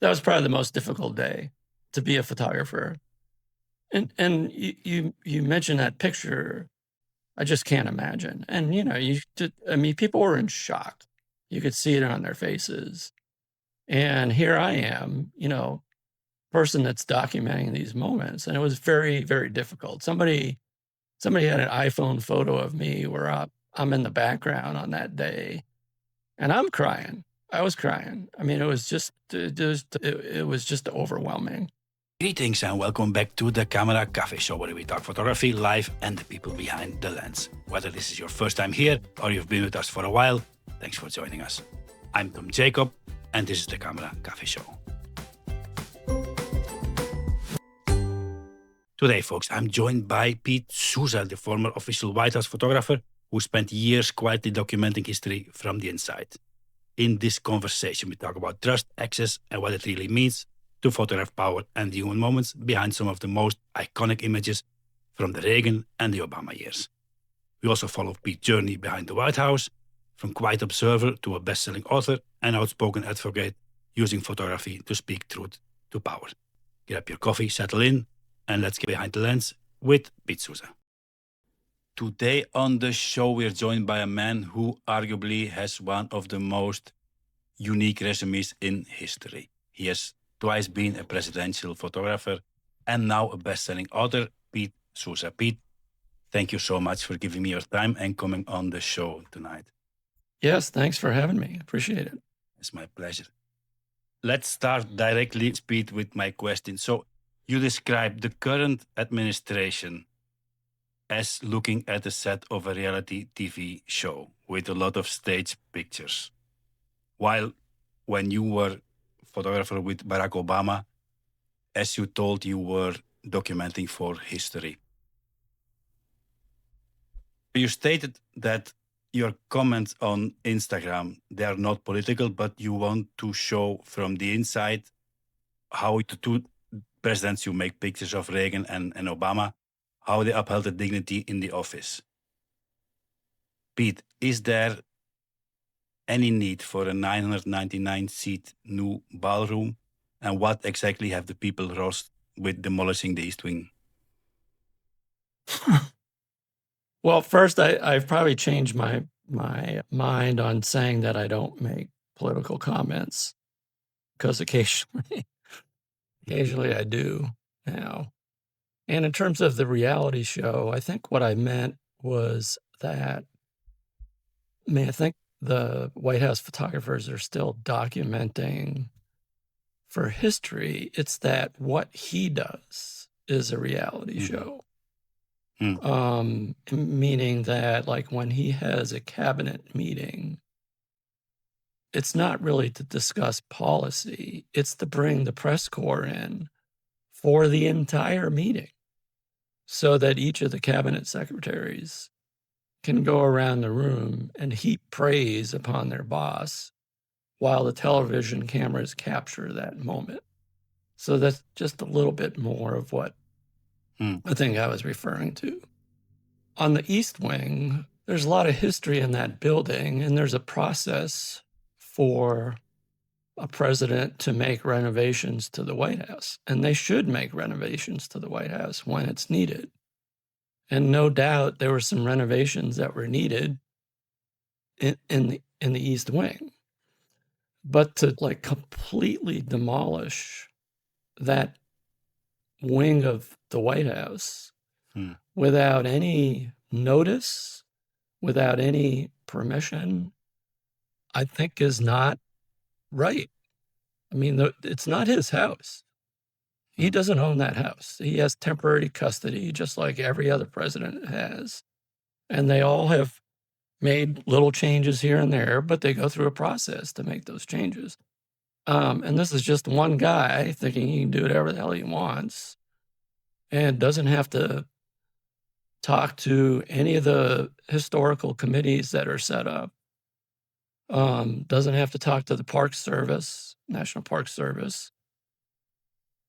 that was probably the most difficult day to be a photographer. And you mentioned that picture. I just can't imagine. And, I mean, people were in shock. You could see it on their faces. And here I am, person that's documenting these moments, and it was very, very difficult. Somebody had an iPhone photo of me where I'm in the background on that day, and I'm crying. I was crying. I mean, it was just overwhelming. Greetings and welcome back to the Camera Cafe Show, where we talk photography, life, and the people behind the lens. Whether this is your first time here or you've been with us for a while, thanks for joining us. I'm Tom Jacob, and this is the Camera Cafe Show. Today, folks, I'm joined by Pete Souza, the former official White House photographer who spent years quietly documenting history from the inside. In this conversation, we talk about trust, access, and what it really means to photograph power and the human moments behind some of the most iconic images from the Reagan and the Obama years. We also follow Pete's journey behind the White House, from quiet observer to a best-selling author and outspoken advocate using photography to speak truth to power. Get up your coffee, settle in, and let's get behind the lens with Pete Souza. Today on the show, we are joined by a man who arguably has one of the most unique resumes in history. He has twice been a presidential photographer and now a best-selling author, Pete Souza. Pete, thank you so much for giving me your time and coming on the show tonight. Yes, thanks for having me. Appreciate it. It's my pleasure. Let's start directly, Pete, with my question. So you describe the current administration as looking at the set of a reality TV show with a lot of stage pictures. While when you were photographer with Barack Obama, as you told, you were documenting for history. You stated that your comments on Instagram, they are not political, but you want to show from the inside how the two presidents you make pictures of, Reagan and Obama, how they upheld the dignity in the office. Pete, is there any need for a 999-seat new ballroom? And what exactly have the people lost with demolishing the East Wing? Well, first, I've probably changed my mind on saying that I don't make political comments, because occasionally I do now. And in terms of the reality show, I think what I meant was that, I think the White House photographers are still documenting for history. It's that what he does is a reality show. Meaning that, like, when he has a cabinet meeting, it's not really to discuss policy. It's to bring the press corps in for the entire meeting so that each of the cabinet secretaries can go around the room and heap praise upon their boss while the television cameras capture that moment. So that's just a little bit more of what I think I was referring to. On the East Wing, there's a lot of history in that building, and there's a process for a president to make renovations to the White House, and they should make renovations to the White House when it's needed. And no doubt there were some renovations that were needed in the East Wing. But to, like, completely demolish that wing of the White House without any notice, without any permission, I think is not right. I mean, it's not his house. He doesn't own that house. He has temporary custody, just like every other president has. And they all have made little changes here and there, but they go through a process to make those changes. And this is just one guy thinking he can do whatever the hell he wants and doesn't have to talk to any of the historical committees that are set up. Doesn't have to talk to the Park Service, National Park Service.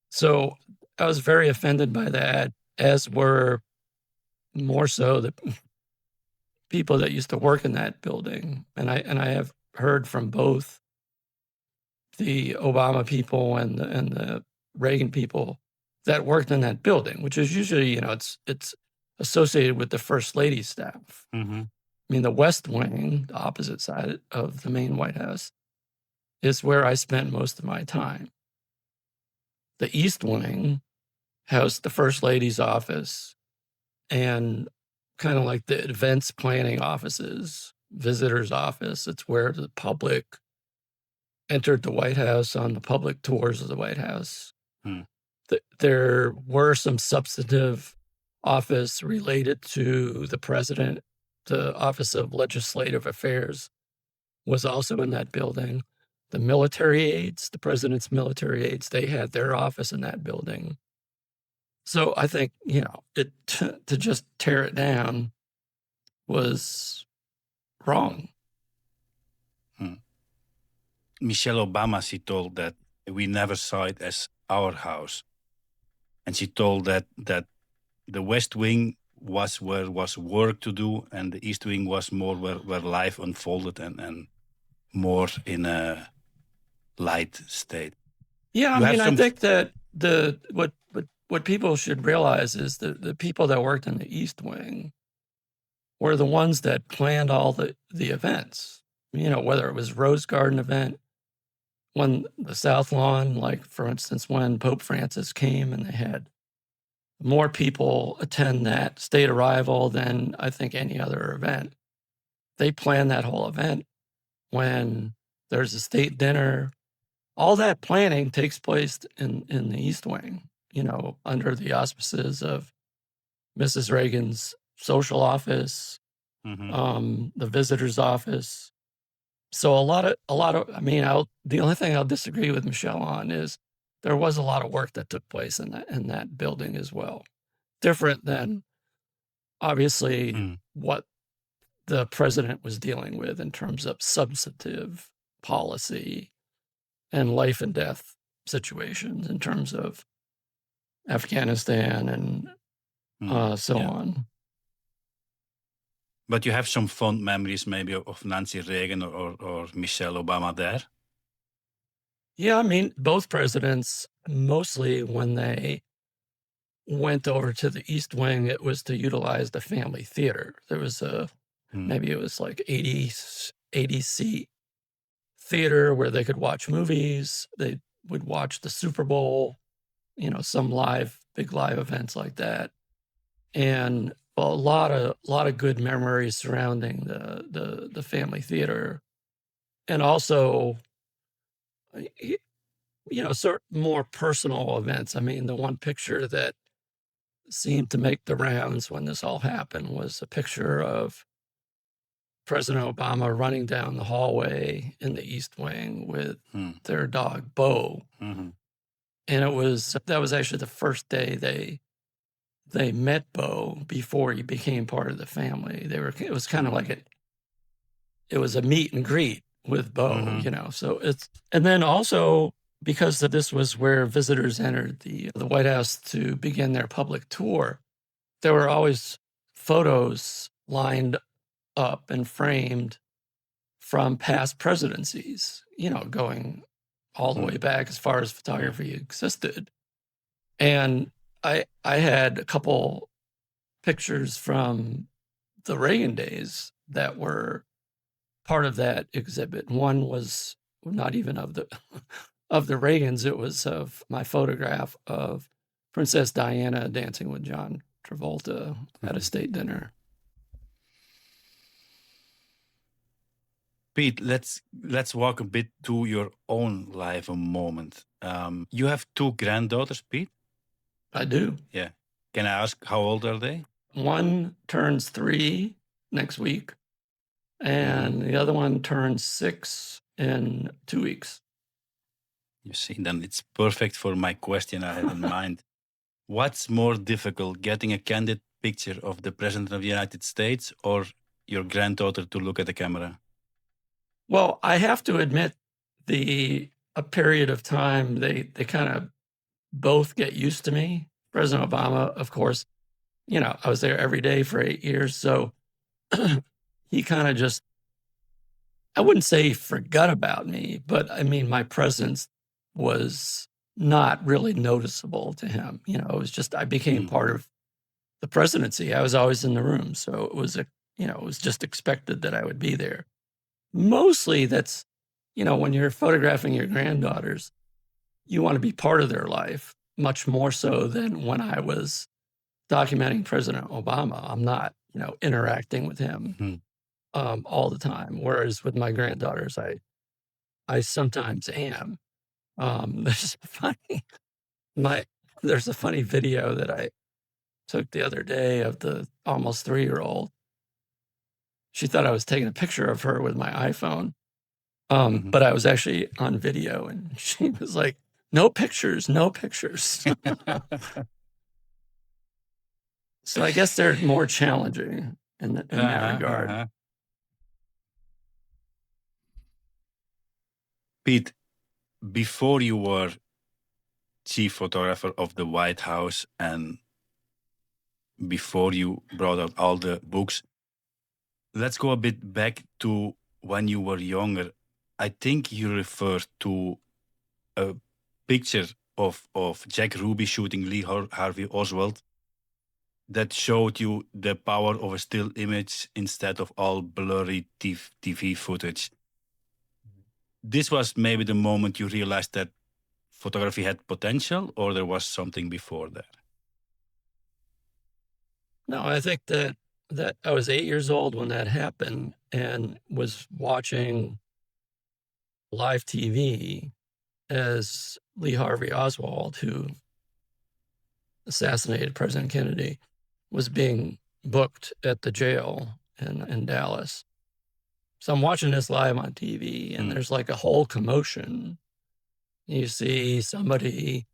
So I was very offended by that, as were more so the people that used to work in that building. And I have heard from both the Obama people and the Reagan people that worked in that building, which is usually, it's associated with the First Lady's staff. Mm-hmm. I mean, the West Wing, the opposite side of the main White House, is where I spent most of my time. The East Wing housed the First Lady's office and kind of like the events planning offices, visitors' office. It's where the public entered the White House on the public tours of the White House. There were some substantive office related to the president. The Office of Legislative Affairs was also in that building. The military aides, the president's military aides, they had their office in that building. So I think, to just tear it down was wrong. Michelle Obama, she told that we never saw it as our house. And she told that the West Wing was where was work to do, and the East Wing was more where life unfolded and more in a light state. Yeah, I mean, I think that what people should realize is that the people that worked in the East Wing were the ones that planned all the events. Whether it was Rose Garden event, when the South Lawn, like for instance, when Pope Francis came and they had more people attend that state arrival than I think any other event. They planned that whole event. When there's a state dinner, all that planning takes place in the East Wing, under the auspices of Mrs. Reagan's social office, the visitor's office. So a lot of, I mean, the only thing I'll disagree with Michelle on is there was a lot of work that took place in that building as well. Different than obviously what the president was dealing with in terms of substantive policy and life and death situations in terms of Afghanistan and on. But you have some fond memories maybe of Nancy Reagan or Michelle Obama there? Yeah, I mean, both presidents, mostly when they went over to the East Wing, it was to utilize the family theater. There was maybe it was like 80 seat theater where they could watch movies. They would watch the Super Bowl, some big live events like that. And a lot of good memories surrounding the family theater. And also, sort of more personal events. I mean, the one picture that seemed to make the rounds when this all happened was a picture of President Obama running down the hallway in the East Wing with their dog, Bo. And that was actually the first day they met Bo before he became part of the family. It was kind of like it was a meet and greet with Bo, so and then also because this was where visitors entered the White House to begin their public tour, there were always photos lined up and framed from past presidencies, going all the way back as far as photography existed. And I had a couple pictures from the Reagan days that were part of that exhibit. One was not even of the Reagans. It was of my photograph of Princess Diana dancing with John Travolta at a state dinner. Pete, let's walk a bit to your own life a moment. You have 2 granddaughters, Pete? I do. Yeah. Can I ask how old are they? One turns 3 next week, and the other one turns 6 in 2 weeks. You see, then it's perfect for my question I have in mind. What's more difficult, getting a candid picture of the President of the United States or your granddaughter to look at the camera? Well, I have to admit, a period of time, they kind of both get used to me. President Obama, of course, I was there every day for 8 years. So he kind of just I wouldn't say he forgot about me, but I mean, my presence was not really noticeable to him. You know, it was just I became Mm, part of the presidency. I was always in the room, so it was just expected that I would be there. Mostly that's, when you're photographing your granddaughters, you want to be part of their life much more so than when I was documenting President Obama. I'm not, interacting with him mm. all the time. Whereas with my granddaughters, I sometimes am. There's a funny my there's a funny video that I took the other day of the almost 3-year-old. She thought I was taking a picture of her with my iPhone, Mhm. but I was actually on video, and she was like, "No pictures, no pictures." So I guess they're more challenging in that Uh-huh, regard. uh-huh. Pete, before you were chief photographer of the White House and before you brought out all the books, let's go a bit back to when you were younger. I think you referred to a picture of Jack Ruby shooting Lee Harvey Oswald that showed you the power of a still image instead of all blurry TV footage. This was maybe the moment you realized that photography had potential, or there was something before that? No, I think that I was 8 years old when that happened and was watching live TV as Lee Harvey Oswald, who assassinated President Kennedy, was being booked at the jail in Dallas. So I'm watching this live on TV, and Mm, there's like a whole commotion. You see somebody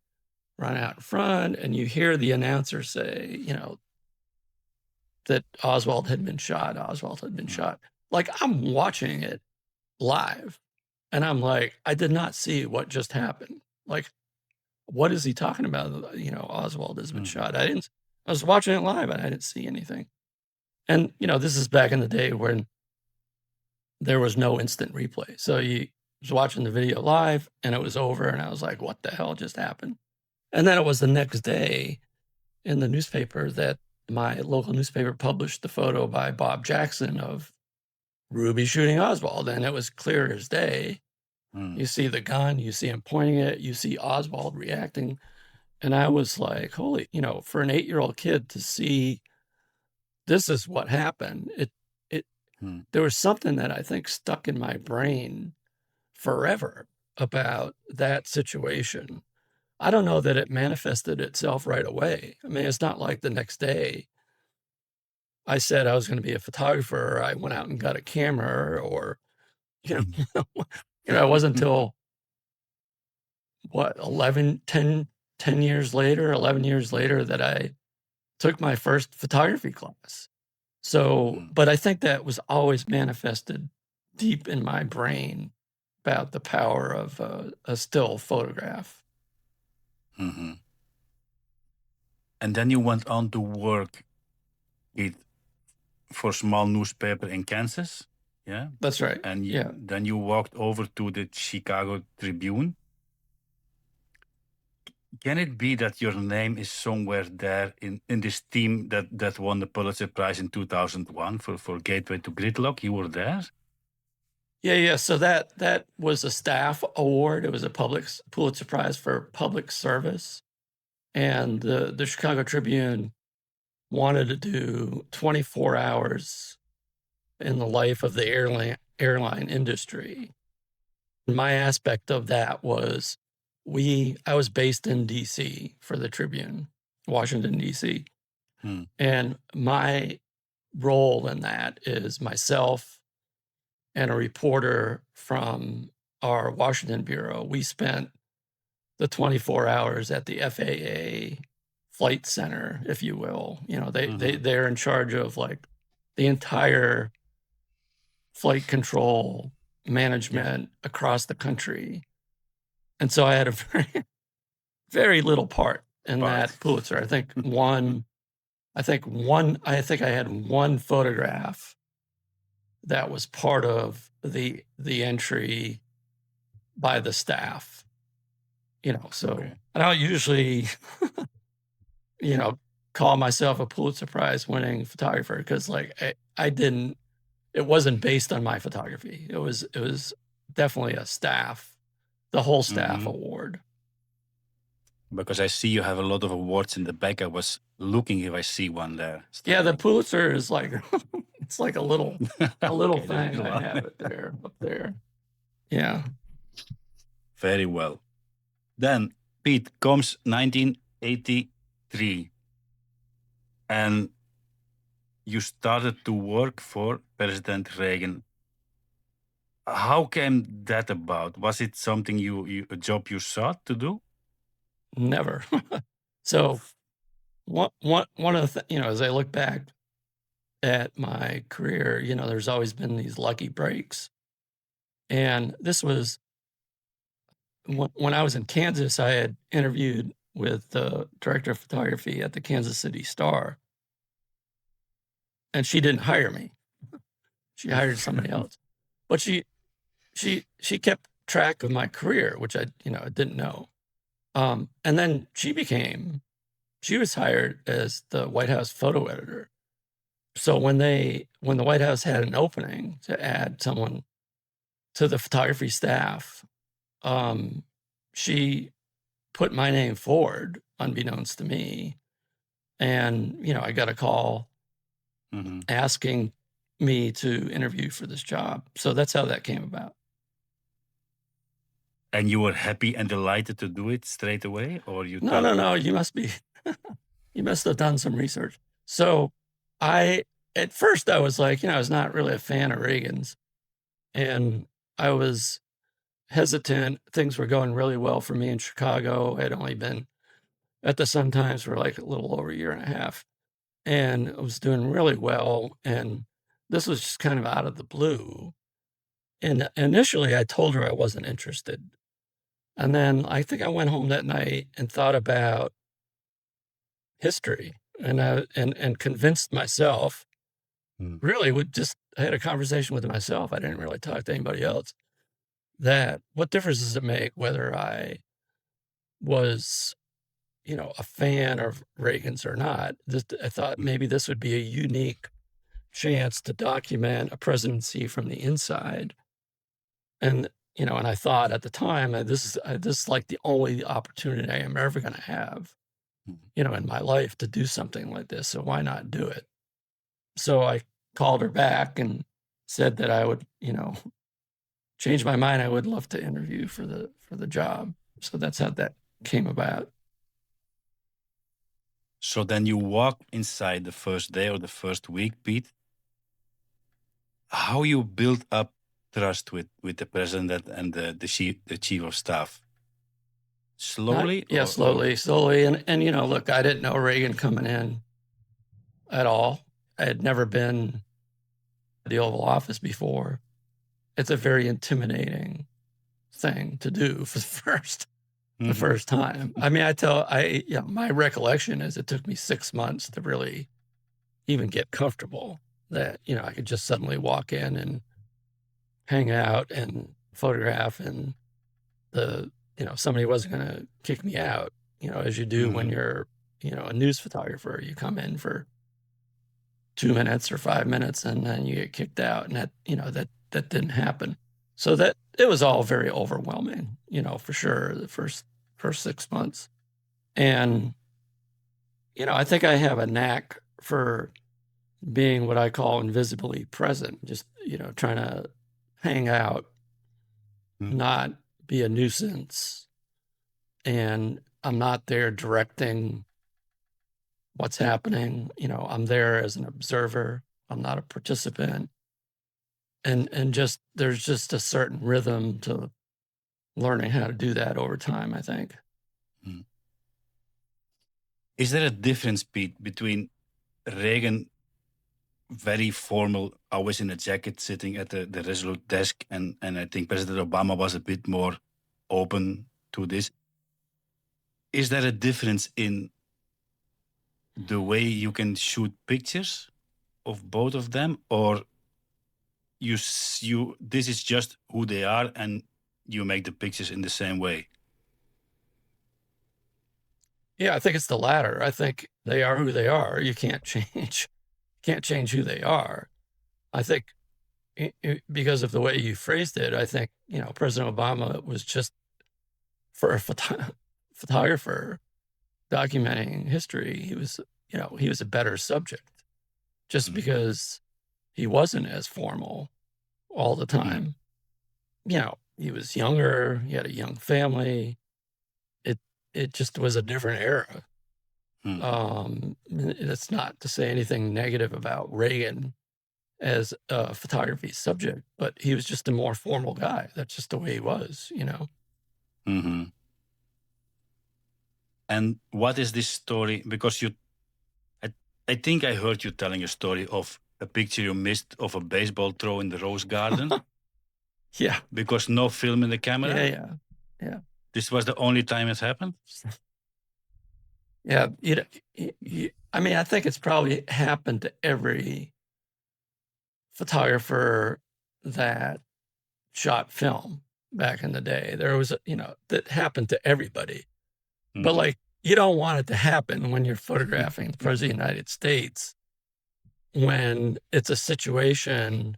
run out in front, and you hear the announcer say, that Oswald had been shot. Oswald had been mm, shot. Like, I'm watching it live, and I'm like, I did not see what just happened. Like, what is he talking about? Oswald has been mhm, shot. I was watching it live, and I didn't see anything. And, this is back in the day when there was no instant replay. So you was watching the video live, and it was over, and I was like, what the hell just happened? And then it was the next day in the newspaper that my local newspaper published the photo by Bob Jackson of Ruby shooting Oswald, and it was clear as day. mm, You see the gun, you see him pointing it, you see Oswald reacting, and I was like, holy, for an 8-year-old kid to see this is what happened. It mm, There was something that I think stuck in my brain forever about that situation. I don't know that it manifested itself right away. I mean, it's not like the next day I said I was going to be a photographer, or I went out and got a camera, or you mm. know, it wasn't until what 10 years later, 11 years later that I took my first photography class. So, Mm, but I think that was always manifested deep in my brain about the power of a still photograph. mhm. And then you went on to work it for a small newspaper in Kansas, yeah? That's right. And Yeah. then you walked over to the Chicago Tribune. Can it be that your name is somewhere there in this team that won the Pulitzer Prize in 2001 for Gateway to Gridlock? You were there? Yeah, yeah. So that was a staff award. It was a public Pulitzer Prize for public service, and the Chicago Tribune wanted to do 24 hours in the life of the airline industry. My aspect of that was I was based in DC for the Tribune, Washington, DC. Hmm, And my role in that is myself and a reporter from our Washington bureau. We spent the 24 hours at the FAA flight center, if you will. mhm, They're in charge of like the entire flight control yeah, management across the country. And so I had a very, very little part in part. that Pulitzer. I think I had one photograph that was part of the entry by the staff, so Okay. I don't usually, you know, call myself a Pulitzer Prize winning photographer because I didn't, it wasn't based on my photography. It was definitely the whole staff Hmm. award. Because I see you have a lot of awards in the back. I was looking if I see one there Yeah, the standing. Pulitzer is like it's like a little Okay, there thing. is I one. have it there up there. Yeah. Very well. Then, Pete, comes 1983, and you started to work for President Reagan. How came that about? Was it something a job you sought to do? Never. So one of the as I look back at my career, there's always been these lucky breaks. And this was when I was in Kansas, I had interviewed with the director of photography at the Kansas City Star, and she didn't hire me. She hired somebody else. But she kept track of my career, which I didn't know. And then she was hired as the White House photo editor. So when the White House had an opening to add someone to the photography staff, she put my name forward, unbeknownst to me. And, I got a call Hmm. asking me to interview for this job. So that's how that came about. And you were happy and delighted to do it straight away, or you No, thought, no, no. You must have done some research. So at first I was like, I was not really a fan of Reagan's, and I was hesitant. Things were going really well for me in Chicago. I had only been at the Sun Times for like a little over a year and a half, and I was doing really well. And this was just kind of out of the blue. And initially I told her I wasn't interested. And then I think I went home that night and thought about history, and convinced myself, "Hmm, really I had a conversation with myself. I didn't really talk to anybody else, that what difference does it make whether I was, a fan of Reagan's or not? I thought hmm, maybe this would be a unique chance to document a presidency from the inside. And, and I thought at the time, this is like the only opportunity I am ever going to have, hmm." in my life to do something like this. So why not do it? So I called her back and said that I would, change my mind. I would love to interview for the job. So that's how that came about. So then you walk inside the first day or the first week, Pete. How you build up trust with the president and the chief of staff? Not Slowly Yeah, or slowly. And look, I didn't know Reagan coming in at all. I had never been to the Oval Office before. It's a very intimidating thing to do for the Mhm. first time. I mean, my recollection is it took me 6 months to really even get comfortable that, I could just suddenly walk in and hang out and photograph, and somebody wasn't going to kick me out, as you do when Mhm. you're, a news photographer. You come in for 2 minutes or 5 minutes and then you get kicked out. And that didn't happen. So that it was all very overwhelming, for sure, the first 6 months. And, I think I have a knack for being what I call invisibly present, just, trying to hang out, Mm. not be a nuisance. And I'm not there directing what's happening. I'm there as an observer. I'm not a participant. And just there's just a certain rhythm to learning how to do that over time, I think. Mm. Is there a difference, Pete, between Reagan, very formal, always in a jacket, sitting at the Resolute desk, and I think President Obama was a bit more open to this? Is there a difference in the way you can shoot pictures of both of them, or this is just who they are, and you make the pictures in the same way. Yeah, I think it's the latter. I think they are who they are. You can't change who they are. I think because of the way you phrased it, I think, President Obama was just, for a photographer documenting history, he was a better subject just because he wasn't as formal all the time. He was younger, he had a young family. It just was a different era. It's not to say anything negative about Reagan as a photography subject, but he was just a more formal guy. That's just the way he was. And what is this story? Because I think I heard you telling a story of a picture you missed of a baseball throw in the Rose Garden. Yeah. Because no film in the camera? Yeah. This was the only time it happened? Yeah. I think it's probably happened to every photographer that shot film back in the day. There was, that happened to everybody. But you don't want it to happen when you're photographing the President of the United States, when it's a situation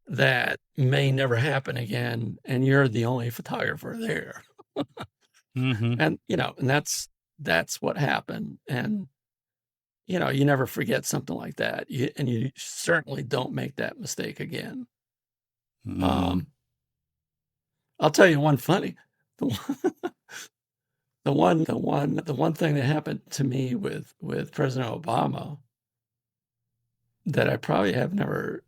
that may never happen again, and you're the only photographer there. And, and that's what happened. And, you never forget something like that. And you certainly don't make that mistake again. I'll tell you one funny, the one thing that happened to me with President Obama that I probably have never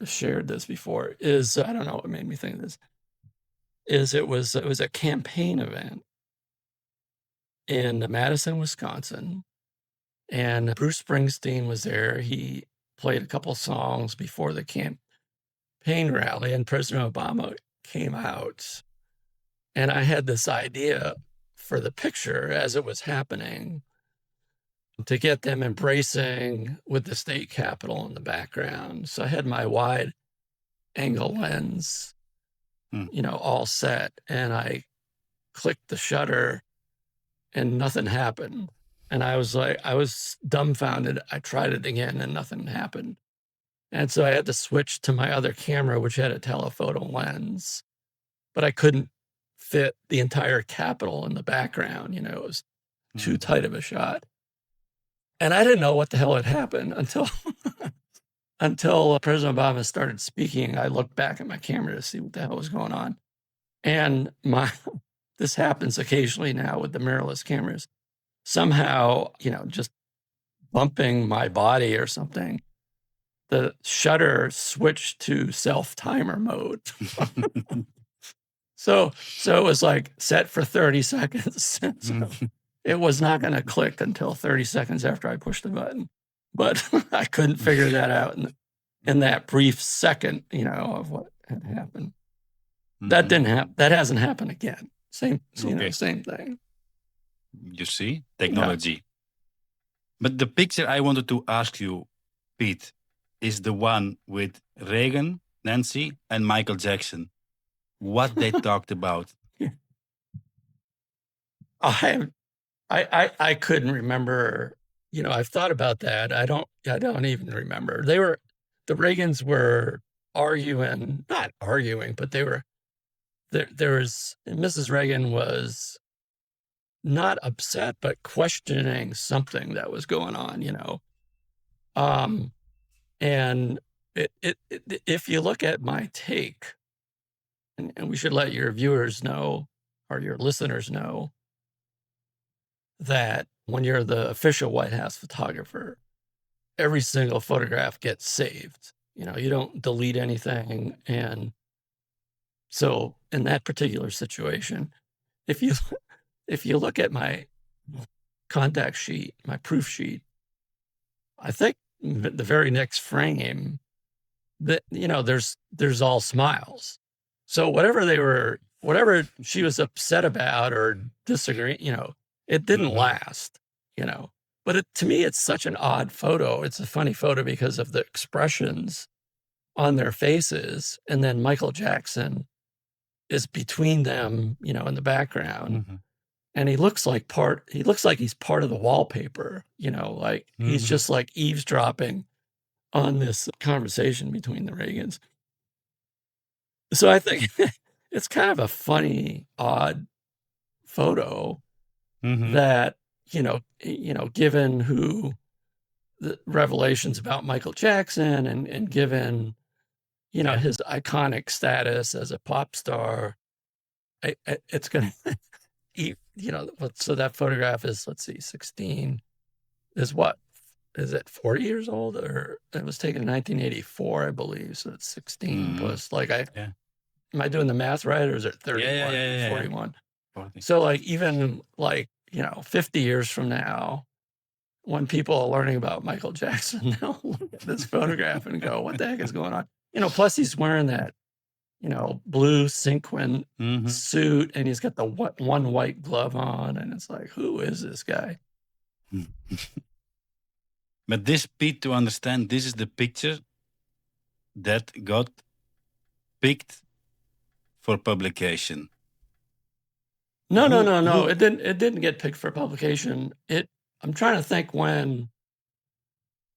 shared this before is, I don't know what made me think of this, is it was a campaign event in Madison, Wisconsin, and Bruce Springsteen was there. He played a couple songs before the campaign rally, and President Obama came out. And I had this idea for the picture as it was happening to get them embracing with the state capitol in the background. So I had my wide angle lens, all set, and I clicked the shutter and nothing happened. And I was dumbfounded. I tried it again and nothing happened. And so I had to switch to my other camera, which had a telephoto lens, but I couldn't fit the entire Capitol in the background. It was too tight of a shot. And I didn't know what the hell had happened until President Obama started speaking. I looked back at my camera to see what the hell was going on. And this happens occasionally now with the mirrorless cameras. Somehow, just bumping my body or something, the shutter switched to self-timer mode. So it was set for 30 seconds. So it was not going to click until 30 seconds after I pushed the button. But I couldn't figure that out in that brief second, of what had happened. That didn't happen. That hasn't happened again. Same thing. You see, technology. Yeah. But the picture I wanted to ask you, Pete, is the one with Reagan, Nancy, and Michael Jackson. What they talked about. I couldn't remember. I've thought about that. I don't even remember. The Reagans were arguing, not arguing, but they were Mrs. Reagan was not upset, but questioning something that was going on, and if you look at my take, and we should let your viewers know, or your listeners know, that when you're the official White House photographer, every single photograph gets saved. You don't delete anything. And so in that particular situation, if you look at my contact sheet, my proof sheet, I think the very next frame that, there's all smiles. So whatever she was upset about or disagree, it didn't last, but to me, it's such an odd photo. It's a funny photo because of the expressions on their faces, and then Michael Jackson is between them, in the background. Mhm. And he looks like he's part of the wallpaper, like he's Mhm. just like eavesdropping on this conversation between the Reagans. So I think it's kind of a funny, odd photo Mhm. that, given who the revelations about Michael Jackson and given, Yeah. his iconic status as a pop star, it's going to, so that photograph is, let's see, 16 is what? Is it 40 years old, or it was taken in 1984, I believe. So it's 16 Mhm. plus, like, Yeah. am I doing the math right? Or is it Yeah, yeah, 31 yeah, or yeah, yeah. 41? 40. So like, even like, 50 years from now, when people are learning about Michael Jackson, they'll look at this photograph and go, what the heck is going on? Plus he's wearing that, blue sequin Mhm. suit, and he's got the one white glove on. And it's like, who is this guy? But this, Pete, to understand, this is the picture that got picked for publication. No, no, Who no, no. who It didn't get picked for publication. I'm trying to think when,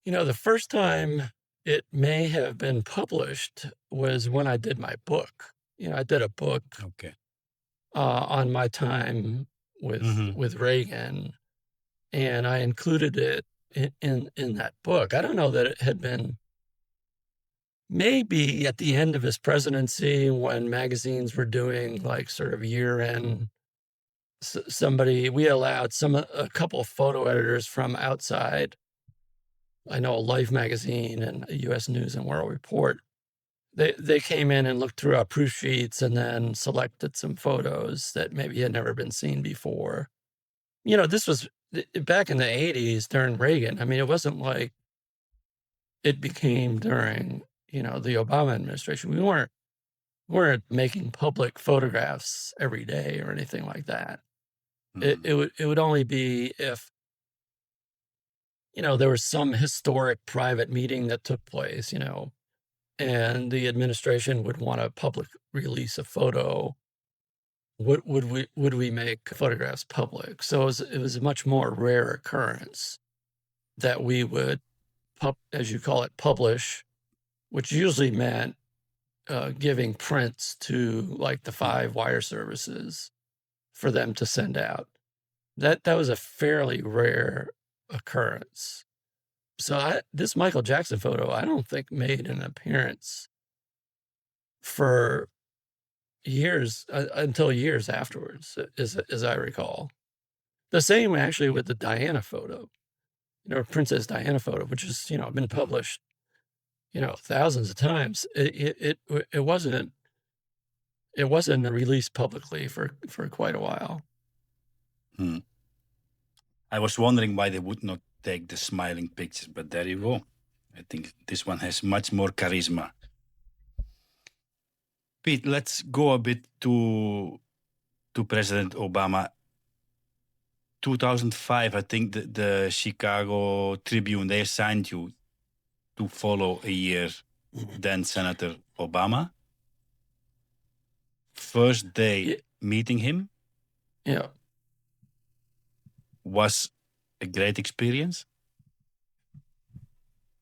the first time it may have been published was when I did my book. I did a book Okay. on my time with Mhm. with Reagan, and I included it in that book. I don't know that it had been, maybe at the end of his presidency, when magazines were doing like sort of year-end. We allowed a couple of photo editors from outside. I know Life magazine and U.S. News and World Report. They came in and looked through our proof sheets and then selected some photos that maybe had never been seen before. This was back in the 80s during Reagan. I mean, it wasn't like it became during, the Obama administration. We weren't making public photographs every day or anything like that. It Mhm. would only be if, there was some historic private meeting that took place, and the administration would want a public release of photo. Would we make photographs public? So it was a much more rare occurrence that we would, as you call it, publish, which usually meant giving prints to like the Mhm. 5 wire services for them to send out. That was a fairly rare occurrence. So this Michael Jackson photo, I don't think made an appearance for years, until years afterwards, as I recall. The same actually with the Diana photo, Princess Diana photo, which has, been published, thousands of times. It wasn't released publicly for quite a while. Hmm. I was wondering why they would not take the smiling picture, but there you go. I think this one has much more charisma. Pete, let's go a bit to President Obama. 2005, I think the Chicago Tribune, they assigned you to follow a year then Senator Obama. First day Yeah, meeting him yeah, was a great experience.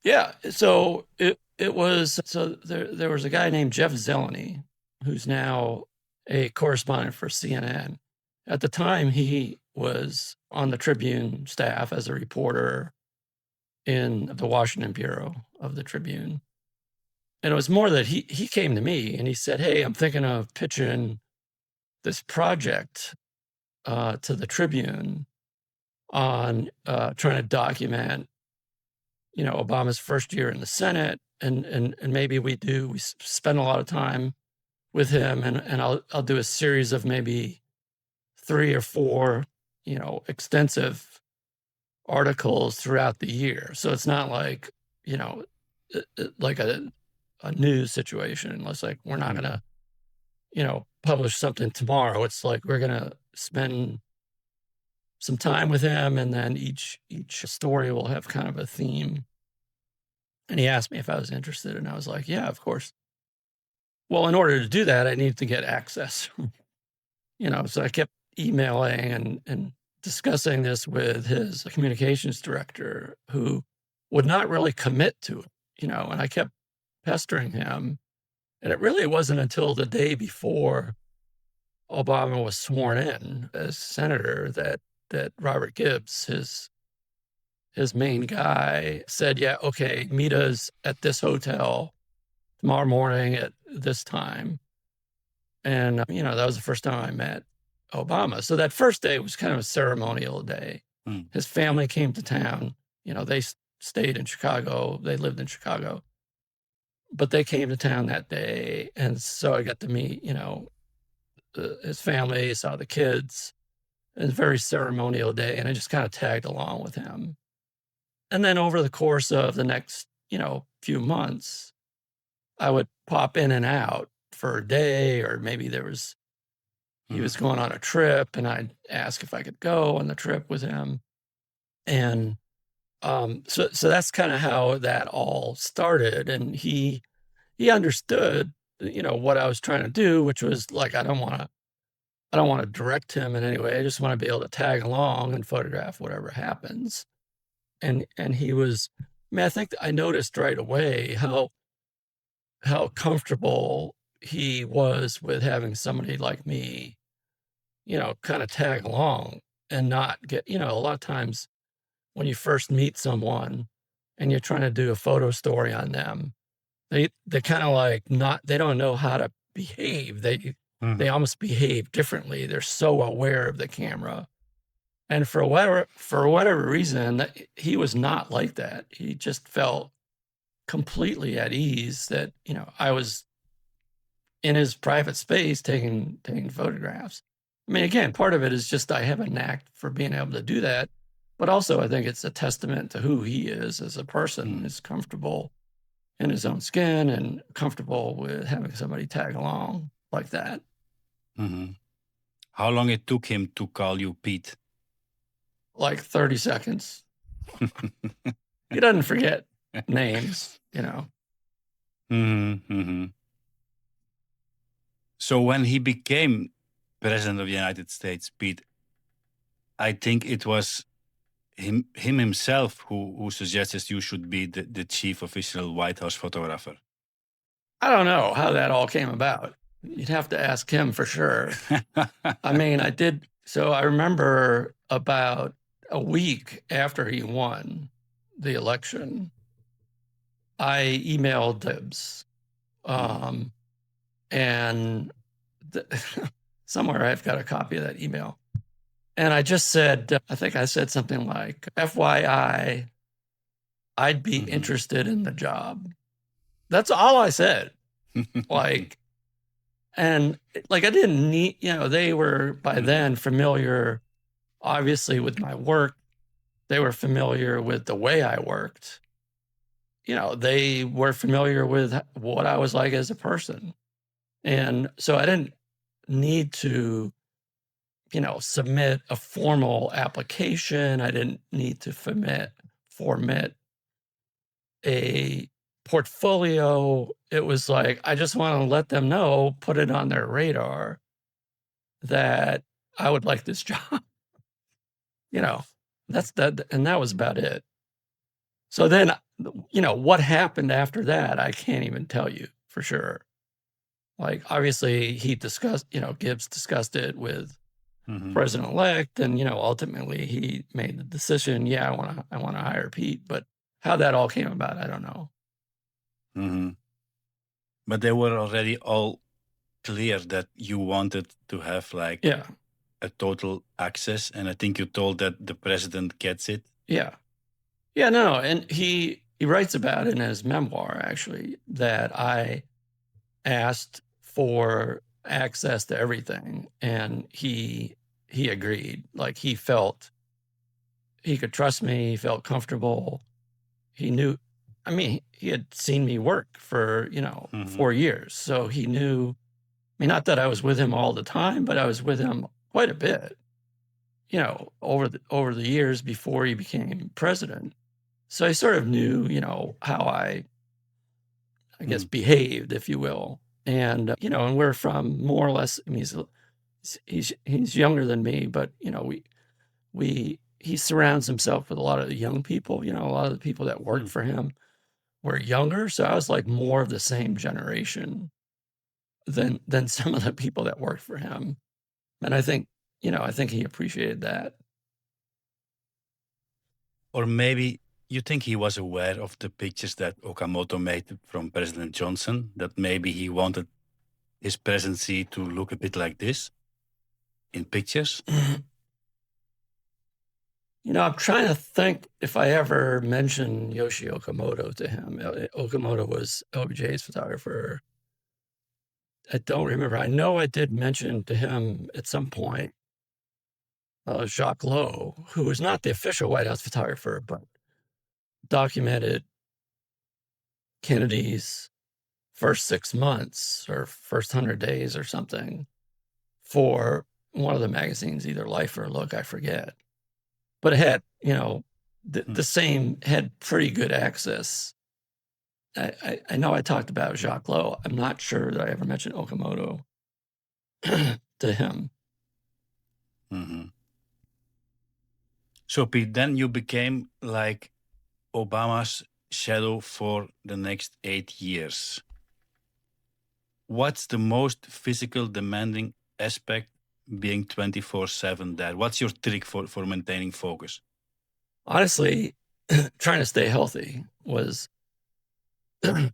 yeah. So there was a guy named Jeff Zeleny, who's now a correspondent for CNN. At the time, he was on the Tribune staff as a reporter in the Washington bureau of the Tribune. And it was more that he came to me and he said, "Hey, I'm thinking of pitching this project to the Tribune on trying to document, Obama's first year in the Senate, and maybe we spend a lot of time with him, and I'll do a series of maybe 3 or 4, extensive articles throughout the year. So it's not like, like a news situation. Unless like we're not Mhm. gonna, publish something tomorrow. It's like we're gonna spend some time with him, and then each story will have kind of a theme And he asked me if I was interested, and I was like, "Yeah, of course." Well, in order to do that, I needed to get access, so I kept emailing and discussing this with his communications director, who would not really commit to it, and I kept pestering him. And it really wasn't until the day before Obama was sworn in as senator that Robert Gibbs, his main guy, said, "Yeah, okay, meet us at this hotel tomorrow morning at this time." And, that was the first time I met Obama. So that first day was kind of a ceremonial day. Mm. His family came to town. They stayed in Chicago. They lived in Chicago, but they came to town that day. And so I got to meet, his family, saw the kids. It was a very ceremonial day, and I just kind of tagged along with him. And then over the course of the next, few months, I would pop in and out for a day, or maybe he was going on a trip, and I'd ask if I could go on the trip with him. And so that's kind of how that all started. And he understood, what I was trying to do, which was like, I don't want to direct him in any way. I just want to be able to tag along and photograph whatever happens. And he was, I mean, I think I noticed right away how comfortable he was with having somebody like me, kind of tag along and not get, a lot of times when you first meet someone and you're trying to do a photo story on them, they kind of like not, they don't know how to behave. They almost behave differently. They're so aware of the camera. And for whatever reason, he was not like that. He just felt completely at ease that, I was in his private space taking photographs. I mean, again, part of it is just I have a knack for being able to do that. But also I think it's a testament to who he is as a person. Is comfortable in his own skin and comfortable with having somebody tag along like that. How long it took him to call you Pete? Like 30 seconds. He doesn't forget names, So when he became president of the United States, Pete, I think it was him himself who suggested you should be the chief official White House photographer. I don't know how that all came about. You'd have to ask him for sure. I mean, I did. So I remember about a week after he won the election, I emailed Gibbs, and somewhere I've got a copy of that email. And I just said, I think I said something like, FYI, I'd be interested in the job. That's all I said. And I didn't need, they were by then familiar, obviously, with my work. They were familiar with the way I worked. They were familiar with what I was like as a person. And so I didn't need to, submit a formal application. I didn't need to formit a portfolio. It was like, I just want to let them know, put it on their radar that I would like this job. That's that. And that was about it. So then, what happened after that, I can't even tell you for sure. Obviously he discussed, Gibbs discussed it with president-elect, and, ultimately he made the decision, yeah, I want to hire Pete, but how that all came about, I don't know. But they were already all clear that you wanted to have a total access, and I think you told that the president gets it. Yeah, no, and he writes about it in his memoir, actually, that I asked for access to everything, and he agreed. He felt he could trust me, he felt comfortable. He knew, I mean, he had seen me work for, 4 years. So he knew, I mean, not that I was with him all the time, but I was with him quite a bit, over the years before he became president. So I sort of knew, how I guess, behaved, if you will. And, and we're from more or less, I mean, he's younger than me, but, he surrounds himself with a lot of young people, a lot of the people that worked for him were younger. So I was like more of the same generation than some of the people that worked for him. And I think he appreciated that. Or maybe you think he was aware of the pictures that Okamoto made from President Johnson, that maybe he wanted his presidency to look a bit like this in pictures? I'm trying to think if I ever mentioned Yoshi Okamoto to him. Okamoto was LBJ's photographer. I don't remember. I know I did mention to him at some point Jacques Lowe, who was not the official White House photographer, but documented Kennedy's first 6 months or first 100 days or something for one of the magazines, either Life or Look, I forget. But it had, the same, had pretty good access. I know I talked about Jacques Lowe. I'm not sure that I ever mentioned Okamoto to him. So, Pete, then you became like Obama's shadow for the next 8 years. What's the most physical demanding aspect being 24/7 there? What's your trick for maintaining focus? Honestly, trying to stay healthy was it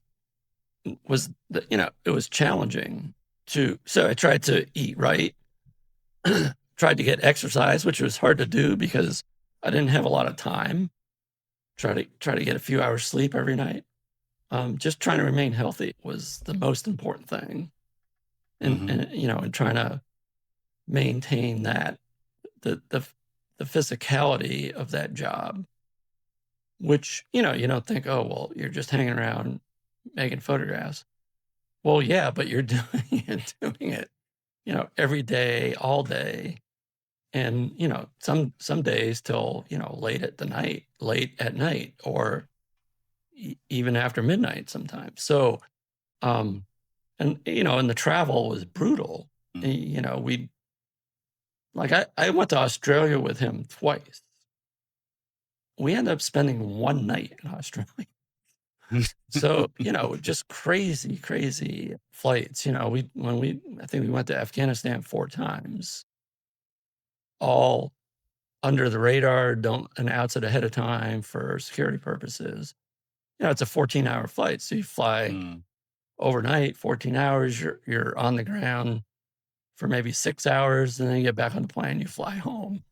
was challenging so I tried to eat right, tried to get exercise, which was hard to do because I didn't have a lot of time. Try to get a few hours sleep every night. Just trying to remain healthy was the most important thing. And trying to maintain that, the physicality of that job, which, you don't think, oh, well, you're just hanging around making photographs. Well, yeah, but you're doing it, every day, all day. And, some days till, late at night, or even after midnight sometimes. So, and the travel was brutal. I went to Australia with him twice. We ended up spending one night in Australia. So, just crazy, crazy flights. I think we went to Afghanistan 4 times, all under the radar, don't announce it ahead of time for security purposes. It's a 14-hour flight. So you fly overnight, 14 hours, you're on the ground for maybe 6 hours, and then you get back on the plane, you fly home.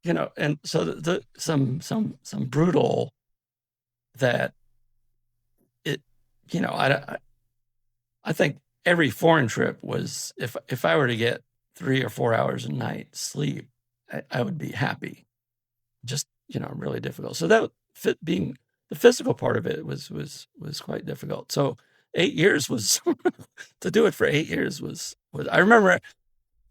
And so some brutal that it, I think every foreign trip was, if I were to get 3 or 4 hours a night sleep, I would be happy. Just, really difficult. So that being the physical part of it was quite difficult. So 8 years was to do it for 8 years was I remember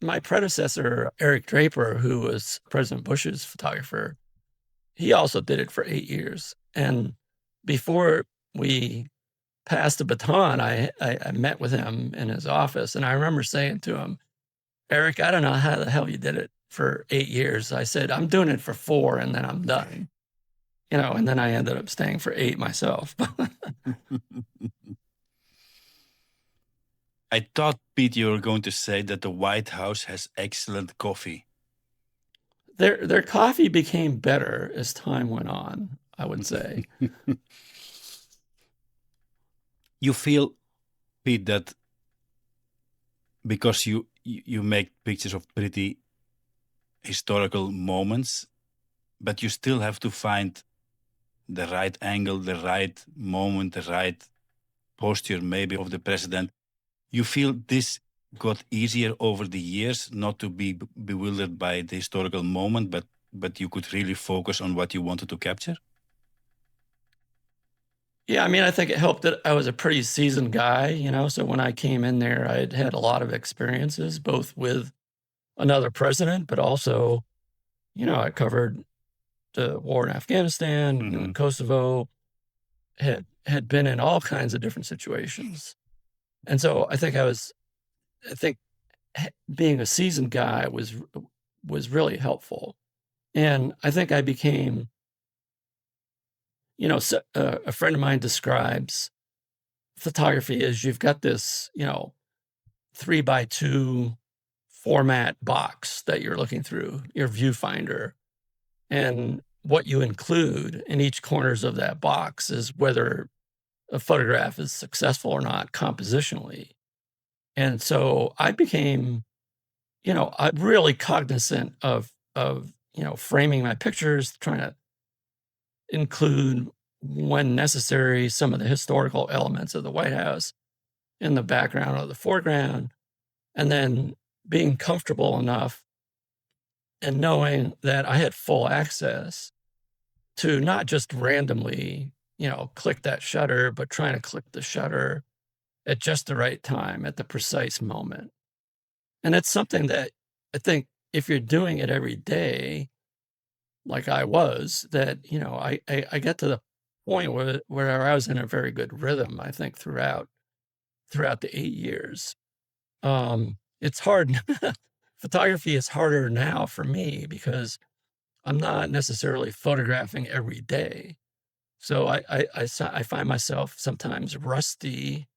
my predecessor, Eric Draper, who was President Bush's photographer, he also did it for 8 years. And before we passed the baton, I met with him in his office, and I remember saying to him, Eric, I don't know how the hell you did it for 8 years. I said, I'm doing it for 4 and then I'm done. And then I ended up staying for 8 myself. I thought, Pete, you were going to say that the White House has excellent coffee. Their coffee became better as time went on, I would say. You feel, Pete, that because you make pictures of pretty historical moments, but you still have to find the right angle, the right moment, the right posture maybe of the president. You feel this got easier over the years, not to be bewildered by the historical moment, but you could really focus on what you wanted to capture? Yeah, I mean, I think it helped that I was a pretty seasoned guy, so when I came in there, I'd had a lot of experiences, both with another president, but also, I covered the war in Afghanistan, Mhm. Kosovo, had been in all kinds of different situations. And so I think being a seasoned guy was really helpful. And I think I became, a friend of mine describes photography as you've got this, 3x2 format box that you're looking through, your viewfinder. And what you include in each corners of that box is whether a photograph is successful or not compositionally. And so I became, I'm really cognizant of framing my pictures, trying to include, when necessary, some of the historical elements of the White House in the background or the foreground, and then being comfortable enough and knowing that I had full access to not just randomly, click that shutter, but trying to click the shutter at just the right time, at the precise moment. And it's something that I think if you're doing it every day, like I was, that, I get to the point where I was in a very good rhythm, I think, throughout the 8 years. It's hard. Photography is harder now for me because I'm not necessarily photographing every day. So I find myself sometimes rusty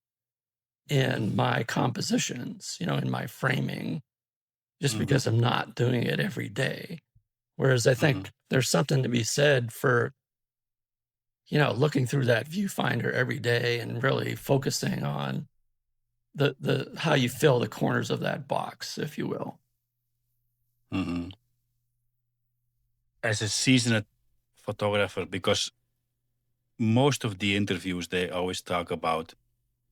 in my compositions, in my framing, just Mhm. because I'm not doing it every day. Whereas I Mhm. think there's something to be said for, looking through that viewfinder every day and really focusing on the how you fill the corners of that box, if you will. Mhm. As a seasoned photographer, because most of the interviews they always talk about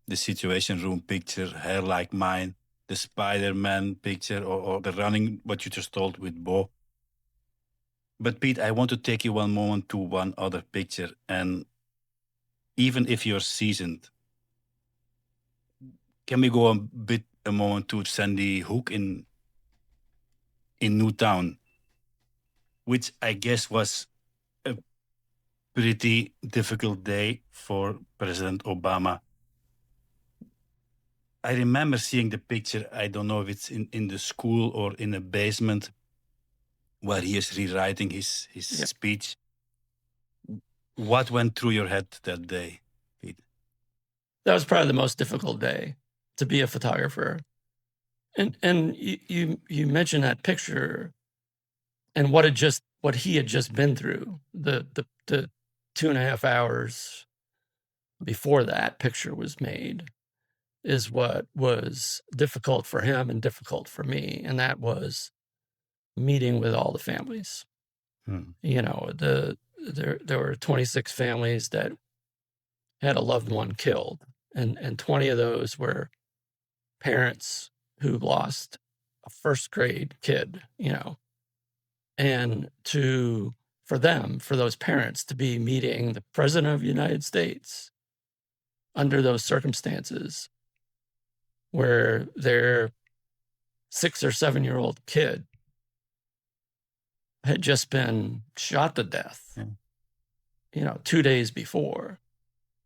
the situation room picture, hair like mine, the Spider-Man picture, or the running, what you just told with Bo. But Pete, I want to take you one moment to one other picture. And even if you're seasoned, can we go a moment to Sandy Hook in Newtown, which I guess was a pretty difficult day for President Obama. I remember seeing the picture. I don't know if it's in the school or in a basement where he is rewriting his Yeah. speech. What went through your head that day, Pete? That was probably the most difficult day to be a photographer. And you mentioned that picture and what he had just been through, the 2.5 hours before that picture was made is what was difficult for him and difficult for me, and that was meeting with all the families. Hmm. There were 26 families that had a loved one killed, and 20 of those were parents who lost a first grade kid, and for those parents to be meeting the president of the United States under those circumstances where their 6 or 7-year-old kid had just been shot to death, Yeah. 2 days before.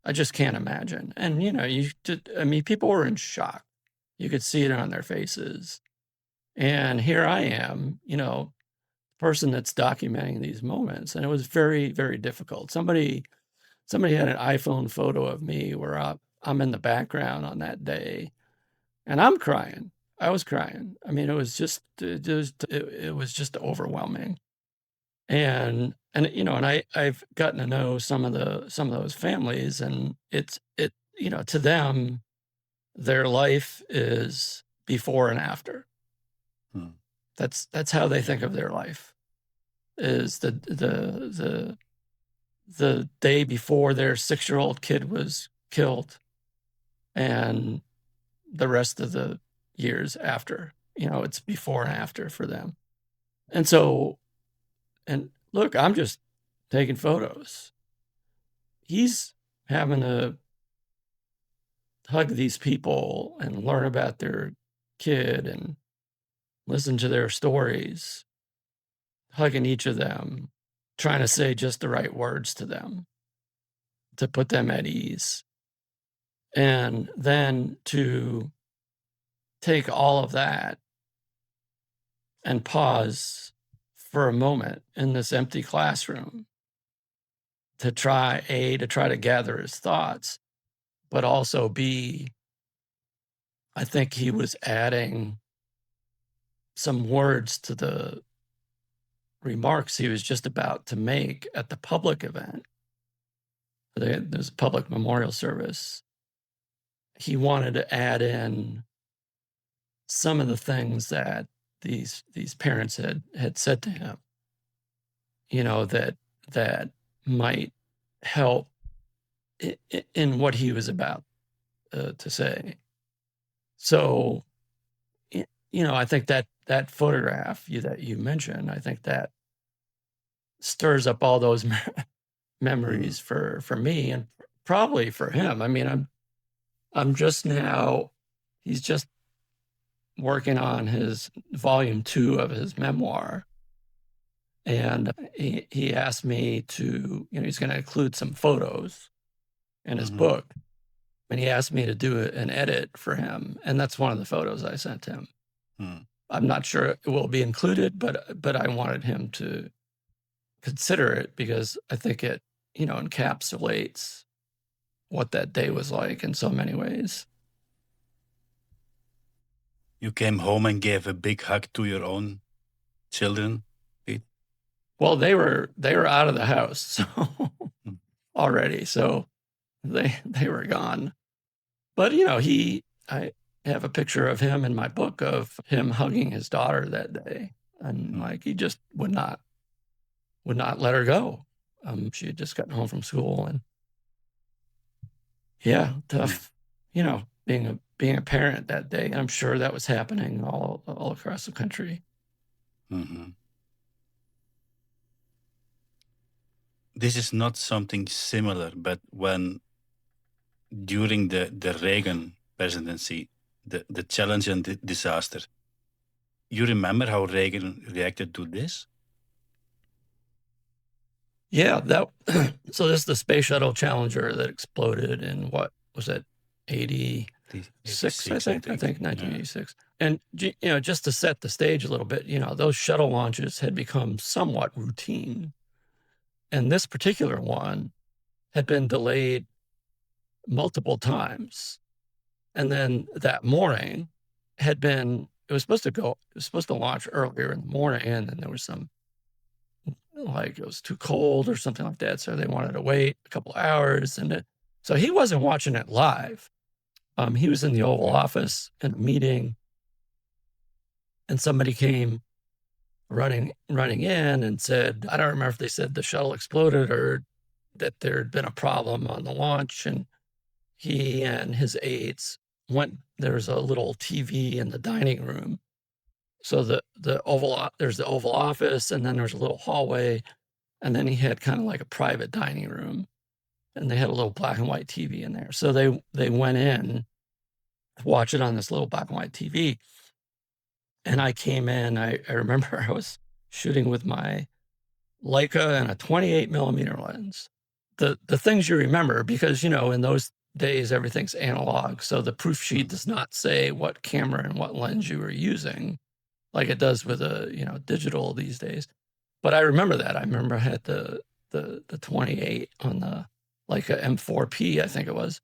I just can't imagine. And, people were in shock. You could see it on their faces. And here I am, person that's documenting these moments. And it was very, very difficult. Somebody had an iPhone photo of me where I'm in the background on that day and I'm crying. I was crying. I mean, it was just overwhelming. I've gotten to know some of those families, and to them, their life is before and after. Hmm. That's how they think of their life, is the day before their 6-year-old kid was killed and the rest of the years after. It's before and after for them. And so, and look, I'm just taking photos. He's having to hug these people and learn about their kid and listen to their stories, hugging each of them. trying to say just the right words to them, to put them at ease. And then to take all of that and pause for a moment in this empty classroom to try to gather his thoughts, but also B, I think he was adding some words to the remarks he was just about to make at the public event. There's a public memorial service. He wanted to add in some of the things that these parents had said to him, that might help in what he was about to say. So, I think that photograph that you mentioned, I think that stirs up all those memories for me and probably for him. I mean, I'm just now, he's just working on his volume 2 of his memoir. And he asked me to, he's going to include some photos in his book. And he asked me to do an edit for him. And that's one of the photos I sent him. I'm not sure it will be included, but I wanted him to consider it because I think it, encapsulates what that day was like in so many ways. You came home and gave a big hug to your own children, Pete? Well, they were out of the house so already, so they were gone. But I have a picture of him in my book of him hugging his daughter that day, and like he just would not let her go. She had just gotten home from school, and yeah, tough. Being a parent that day. I'm sure that was happening all across the country. This is not something similar, but when during the Reagan presidency, the challenge and the disaster, you remember how Reagan reacted to this? Yeah, so this is the Space Shuttle Challenger that exploded in what was it, 86, I think 1986. And just to set the stage a little bit, those shuttle launches had become somewhat routine. And this particular one had been delayed multiple times. And then that morning it was supposed to launch earlier in the morning, and then there was some, like it was too cold or something like that. So they wanted to wait a couple hours. And so he wasn't watching it live. He was in the Oval Office in a meeting, and somebody came running in and said, I don't remember if they said the shuttle exploded or that there had been a problem on the launch. And he and his aides there's a little TV in the dining room. So there's the Oval Office, and then there's a little hallway, and then he had kind of like a private dining room, and they had a little black and white TV in there. So they went in to watch it on this little black and white TV. And I came in, I remember I was shooting with my Leica and a 28 millimeter lens. The things you remember, because, in those days, everything's analog. So the proof sheet does not say what camera and what lens you were using like it does with a, digital these days. But I remember that. I remember I had the 28 on the Leica M4P, I think it was.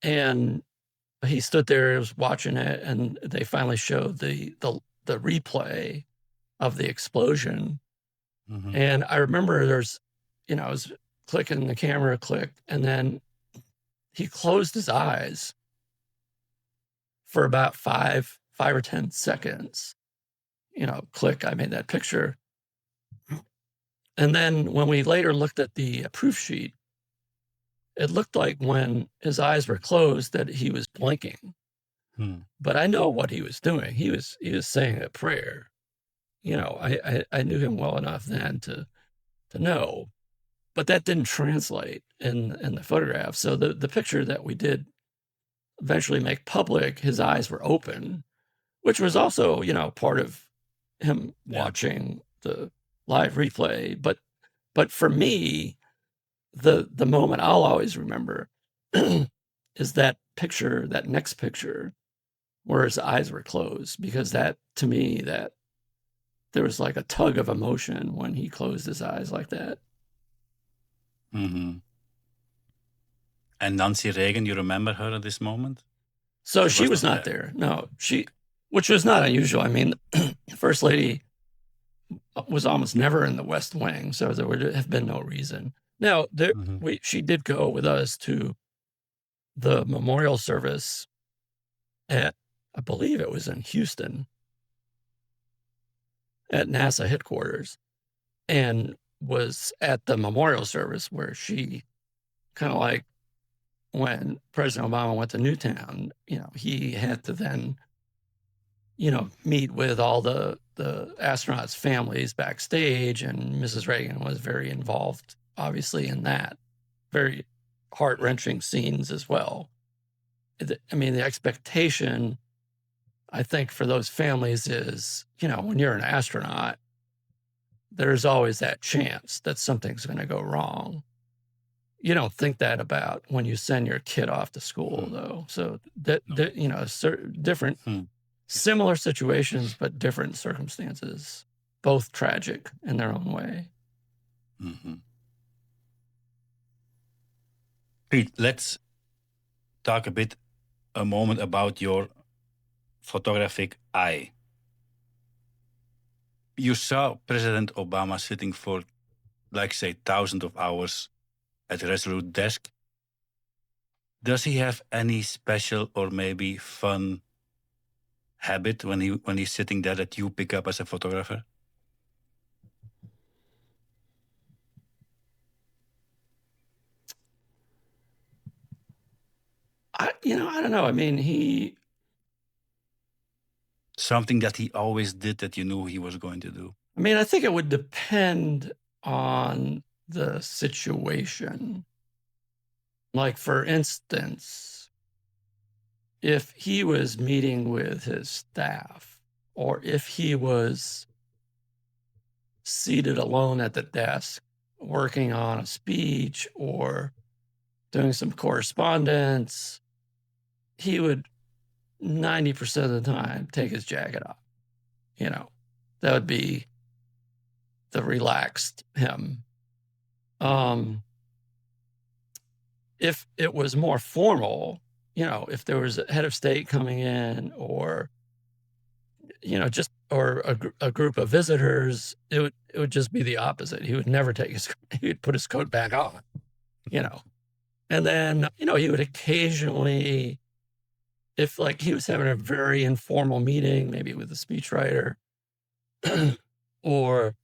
And he stood there, was watching it, and they finally showed the replay of the explosion. And I remember I was clicking, the camera clicked, and then he closed his eyes for about 5 or 10 seconds. Click, I made that picture. And then when we later looked at the proof sheet, it looked like when his eyes were closed that he was blinking. But I know what he was doing. He was saying a prayer. I knew him well enough then to know. But that didn't translate in the photograph. So the picture that we did eventually make public, his eyes were open, which was also, part of him watching the live replay. But But for me, the moment I'll always remember is that picture, that next picture, where his eyes were closed, because that, to me, that there was like a tug of emotion when he closed his eyes like that. Mm-hmm. And Nancy Reagan, you remember her at this moment? So She she was was not not there. No, which was not unusual. I mean, First Lady was almost never in the West Wing, so there would have been no reason. Now, she did go with us to the memorial service at, I believe it was in Houston, at NASA headquarters, and was at the memorial service where she, kind of like when President Obama went to Newtown, he had to then, meet with all the astronauts' families backstage, and Mrs. Reagan was very involved, obviously, in that. Very heart-wrenching scenes as well. I mean, the expectation, I think, for those families is, when you're an astronaut, there's always that chance that something's going to go wrong. You don't think that about when you send your kid off to school, though. So different, similar situations, but different circumstances, both tragic in their own way. Pete, let's talk a moment about your photographic eye. You saw President Obama sitting for, like, say, thousands of hours at a Resolute desk. Does he have any special or maybe fun habit when he's sitting there that you pick up as a photographer? I don't know. I mean, something that he always did that you knew he was going to do? I mean, I think it would depend on the situation. Like, for instance, if he was meeting with his staff, or if he was seated alone at the desk working on a speech or doing some correspondence, he would 90% of the time take his jacket off. That would be the relaxed him. If it was more formal, if there was a head of state coming in, or or a group of visitors, it would just be the opposite. He would never he would put his coat back on, and then, he would occasionally, if like he was having a very informal meeting, maybe with a speechwriter, or,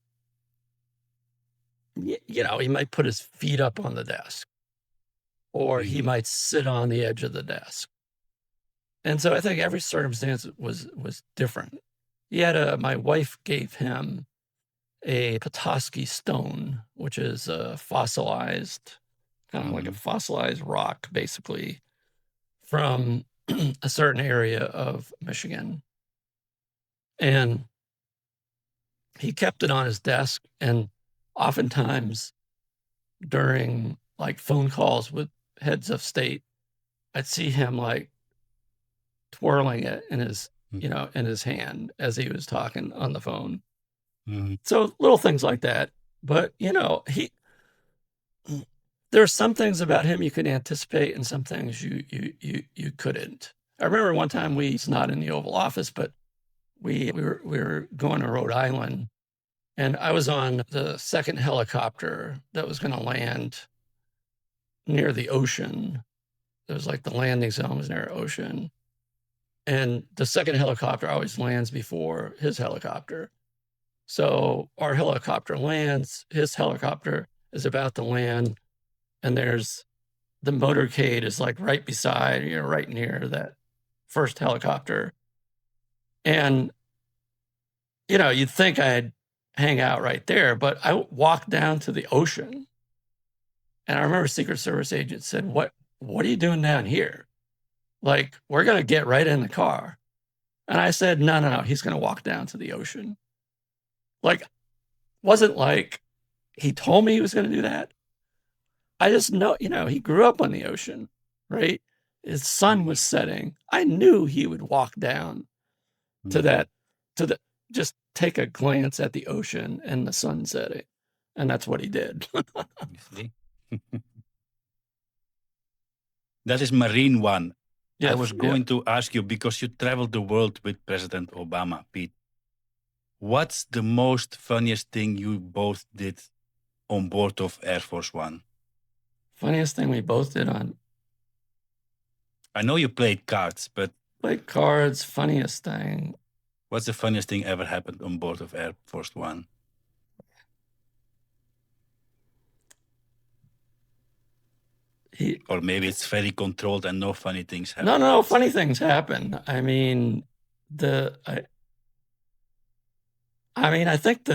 he might put his feet up on the desk, or he might sit on the edge of the desk. And so I think every circumstance was different. He had my wife gave him a Petoskey stone, which is a fossilized, kind of like a fossilized rock, basically, from a certain area of Michigan. And he kept it on his desk, and oftentimes during like phone calls with heads of state, I'd see him like twirling it in his, in his hand as he was talking on the phone. So little things like that. But, there's some things about him you could anticipate, and some things you couldn't. I remember one time it's not in the Oval Office, but we were going to Rhode Island, and I was on the second helicopter that was going to land near the ocean. It was like the landing zone was near ocean. And the second helicopter always lands before his helicopter. So our helicopter lands, his helicopter is about to land, and there's the motorcade is like right beside, right near that first helicopter. And, you'd think I'd hang out right there, but I walked down to the ocean. And I remember Secret Service agent said, what are you doing down here? Like, we're going to get right in the car. And I said, no, he's going to walk down to the ocean. Like, wasn't like, he told me he was going to do that. I just know, he grew up on the ocean, right? His sun was setting. I knew he would walk down to that, just take a glance at the ocean and the sun setting. And that's what he did. You see? That is Marine One. Yes, I was going to ask you, because you traveled the world with President Obama, Pete. What's the most funniest thing you both did on board of Air Force One? Funniest thing we both did on. I know you played cards, but Played cards, funniest thing. What's the funniest thing ever happened on board of Air Force One? Or maybe it's very controlled and no funny things happen. No, funny things happen. I mean, I think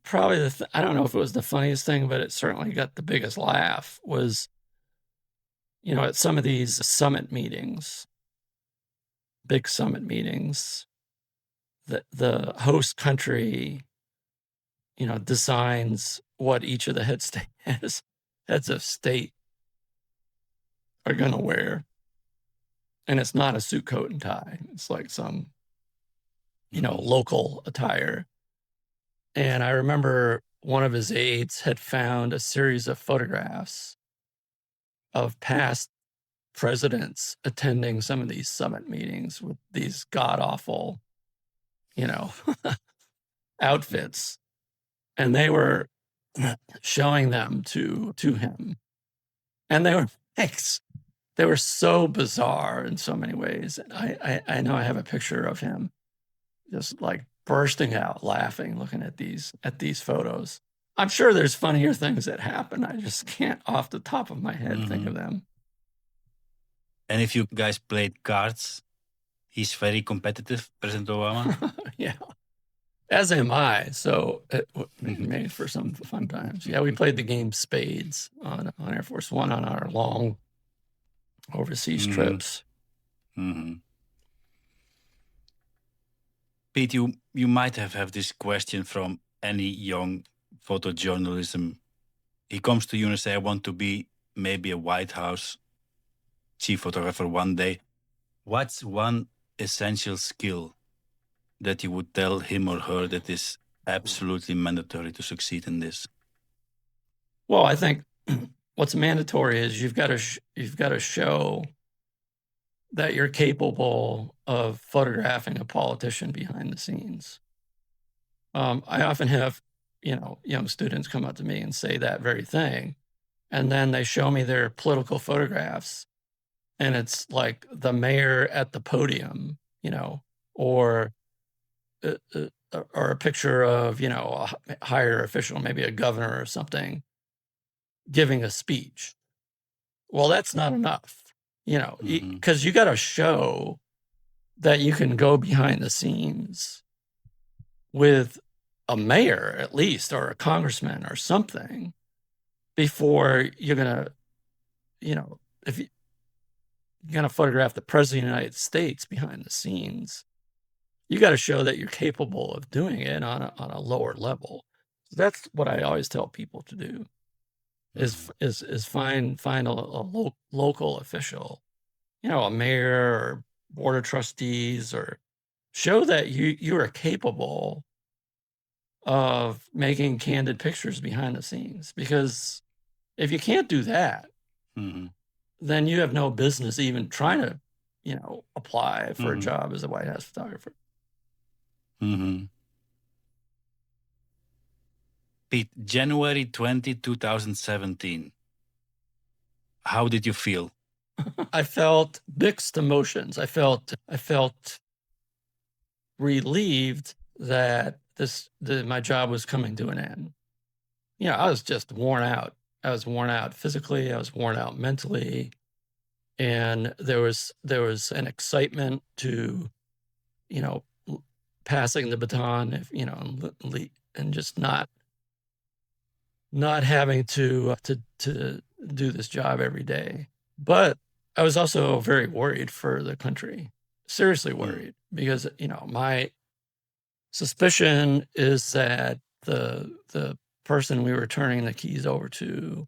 probably I don't know if it was the funniest thing, but it certainly got the biggest laugh was, at some of these summit meetings, big summit meetings, the host country, designs what each of the heads of state are going to wear. And it's not a suit, coat, and tie. It's like some, local attire. And I remember one of his aides had found a series of photographs of past presidents attending some of these summit meetings with these god-awful, outfits. And they were showing them to him. And they were so bizarre in so many ways. And I know I have a picture of him just like bursting out laughing, looking at these photos. I'm sure there's funnier things that happen. I just can't off the top of my head think of them. And if you guys played cards, he's very competitive, President Obama. Yeah. As am I. So it made for some fun times. Yeah, we played the game Spades on Air Force One on our long overseas trips. Pete, you might have this question from any young photojournalism. He comes to you and say, I want to be maybe a White House chief photographer one day. What's one essential skill that you would tell him or her that is absolutely mandatory to succeed in this? Well, I think what's mandatory is you've got to show that you're capable of photographing a politician behind the scenes. I often have, young students come up to me and say that very thing, and then they show me their political photographs, and it's like the mayor at the podium, or a picture of, a higher official, maybe a governor or something, giving a speech. Well, that's not enough, because you got to show that you can go behind the scenes with a mayor at least, or a congressman or something, before you're going to, if you're going to photograph the president of the United States behind the scenes, you got to show that you're capable of doing it on a lower level. So that's what I always tell people to do. Is find a local official, a mayor or board of trustees, or show that you are capable of making candid pictures behind the scenes. Because if you can't do that, then you have no business even trying to, apply for a job as a White House photographer. Pete, January 20, 2017. How did you feel? I felt mixed emotions. I felt relieved that my job was coming to an end. I was just worn out. I was worn out physically. I was worn out mentally, and there was an excitement to, passing the baton, and just not having to do this job every day. But I was also very worried for the country, seriously worried, because, my suspicion is that the person we were turning the keys over to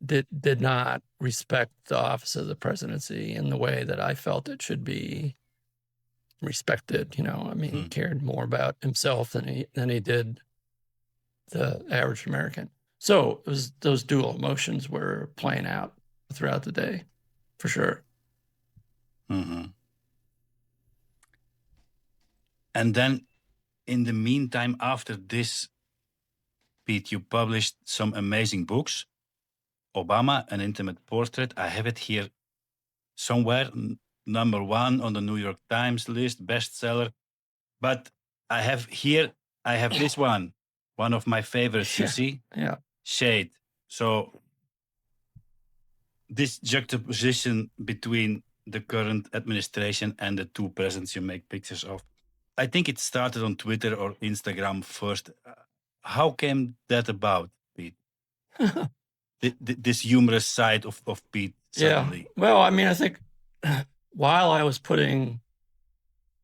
did not respect the office of the presidency in the way that I felt it should be respected. I mean, he cared more about himself than he did the average American. So it was those dual emotions were playing out throughout the day, for sure. And then, in the meantime, after this, Pete, you published some amazing books. Obama, An Intimate Portrait. I have it here somewhere, number 1 on the New York Times list, bestseller. But I have this one of my favorites, you see? Yeah. Shade. So this juxtaposition between the current administration and the two presidents you make pictures of. I think it started on Twitter or Instagram first. How came that about, Pete? This humorous side of Pete suddenly. Yeah. Well, I mean, I think while I was putting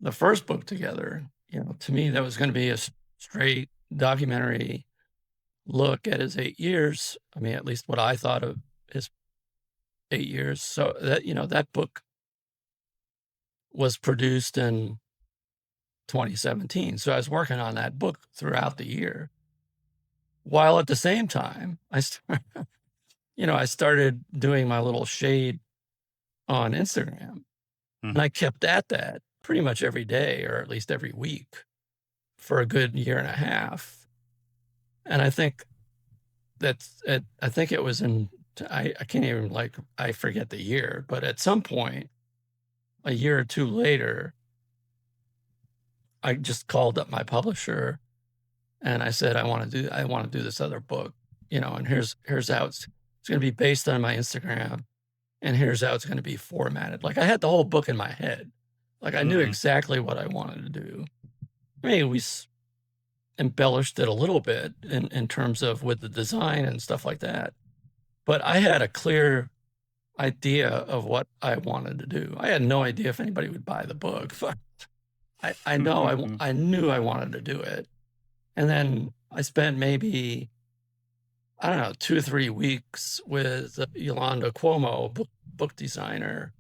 the first book together, to me, that was going to be a straight documentary look at his 8 years. I mean, at least what I thought of his 8 years. So that, that book was produced in 2017. So I was working on that book throughout the year, while at the same time, I started doing my little shade on Instagram. And I kept at that pretty much every day, or at least every week, for a good year and a half. And I think I think it was I can't even, I forget the year, but at some point, a year or two later, I just called up my publisher and I said, I want to do this other book, and here's how it's going to be based on my Instagram, and here's how it's going to be formatted. Like, I had the whole book in my head. Like, I knew exactly what I wanted to do. I mean, we embellished it a little bit in terms of with the design and stuff like that. But I had a clear idea of what I wanted to do. I had no idea if anybody would buy the book, but I knew I wanted to do it. And then I spent maybe, I don't know, 2 or 3 weeks with Yolanda Cuomo, book designer.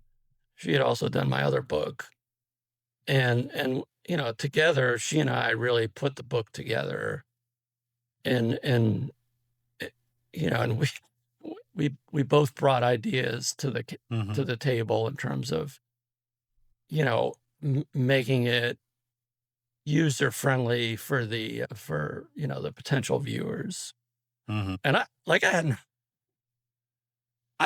She had also done my other book. And together, she and I really put the book together. And we both brought ideas to the table in terms of, making it user friendly for the potential viewers. And I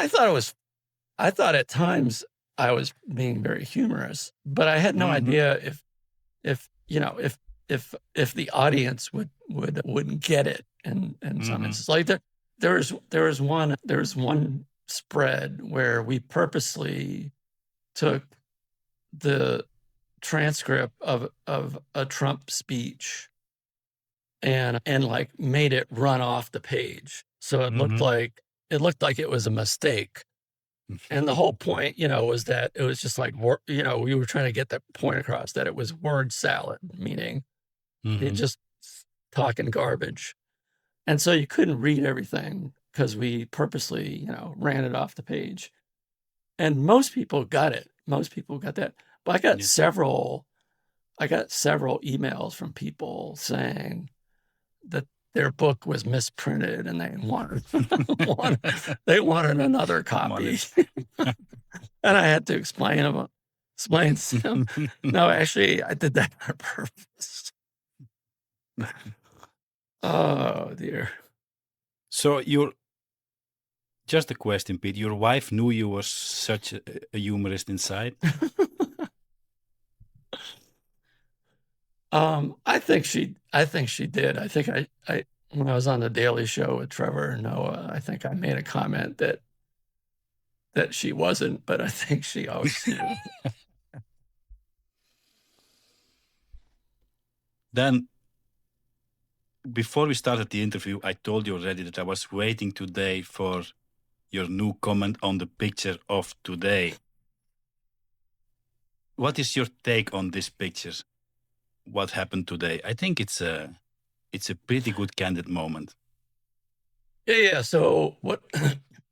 thought at times I was being very humorous, but I had no idea if the audience wouldn't get it in some instances. Like there was one spread where we purposely took the transcript of a Trump speech and made it run off the page. So it looked like it was a mistake. And the whole point, was that it was just like, we were trying to get that point across, that it was word salad, meaning just talking garbage. And so you couldn't read everything because we purposely, ran it off the page. And most people got it. Most people got that. But I got several emails from people saying that their book was misprinted and they wanted another copy. And I had to explain to them, no, actually, I did that on purpose. Oh, dear. So just a question, Pete. Your wife knew you were such a humorist inside? I think she did. I think I when I was on the Daily Show with Trevor and Noah, I think I made a comment that she wasn't, but I think she always knew. Then, before we started the interview, I told you already that I was waiting today for your new comment on the picture of today. What is your take on this picture? What happened today? I think it's It's a pretty good candid moment. Yeah. So what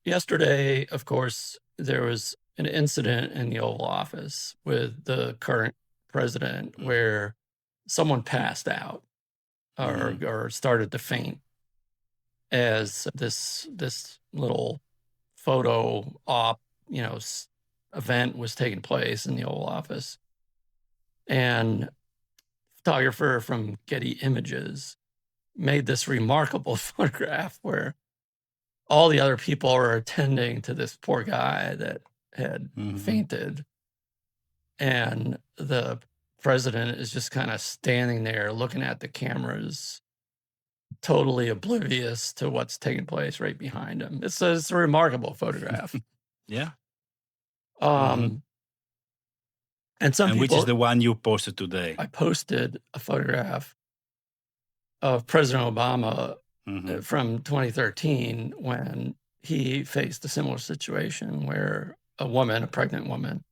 yesterday, of course, there was an incident in the Oval Office with the current president where someone passed out or started to faint as this little photo op, event was taking place in the Oval Office. And photographer from Getty Images made this remarkable photograph where all the other people are attending to this poor guy that had fainted. And the president is just kind of standing there looking at the cameras, totally oblivious to what's taking place right behind him. It's a remarkable photograph. Yeah. And some people, which is the one you posted today? I posted a photograph of President Obama from 2013 when he faced a similar situation where a pregnant woman,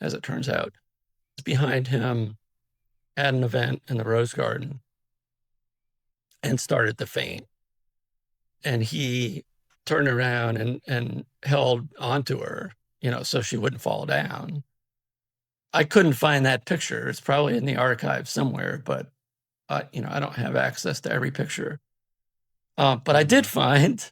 as it turns out, was behind him at an event in the Rose Garden and started to faint. And he turned around and held onto her, so she wouldn't fall down. I couldn't find that picture. It's probably in the archive somewhere, but I don't have access to every picture. But I did find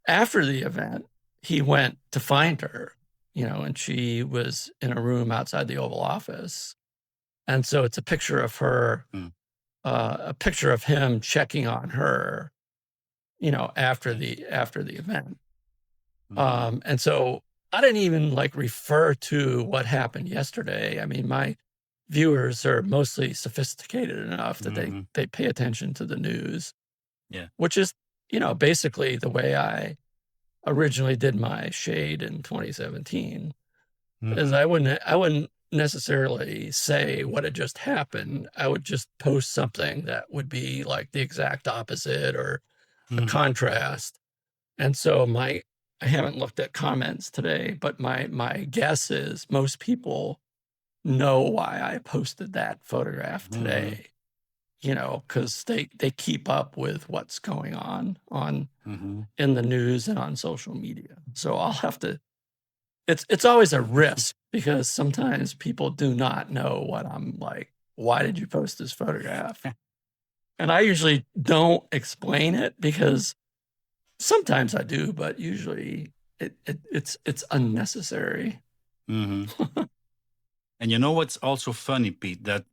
after the event, he went to find her, and she was in a room outside the Oval Office. And so it's a picture of her, a picture of him checking on her, after the event. And so I didn't even refer to what happened yesterday. I mean, my viewers are mostly sophisticated enough that they pay attention to the news. Yeah. Which is, basically the way I originally did my shade in 2017. Is I wouldn't necessarily say what had just happened. I would just post something that would be like the exact opposite or a contrast. And so I haven't looked at comments today, but my guess is most people know why I posted that photograph today, because they keep up with what's going on in the news and on social media. So I'll have to, it's always a risk because sometimes people do not know what I'm like. Why did you post this photograph? And I usually don't explain it because sometimes I do, but usually it's unnecessary. And you know what's also funny, Pete, that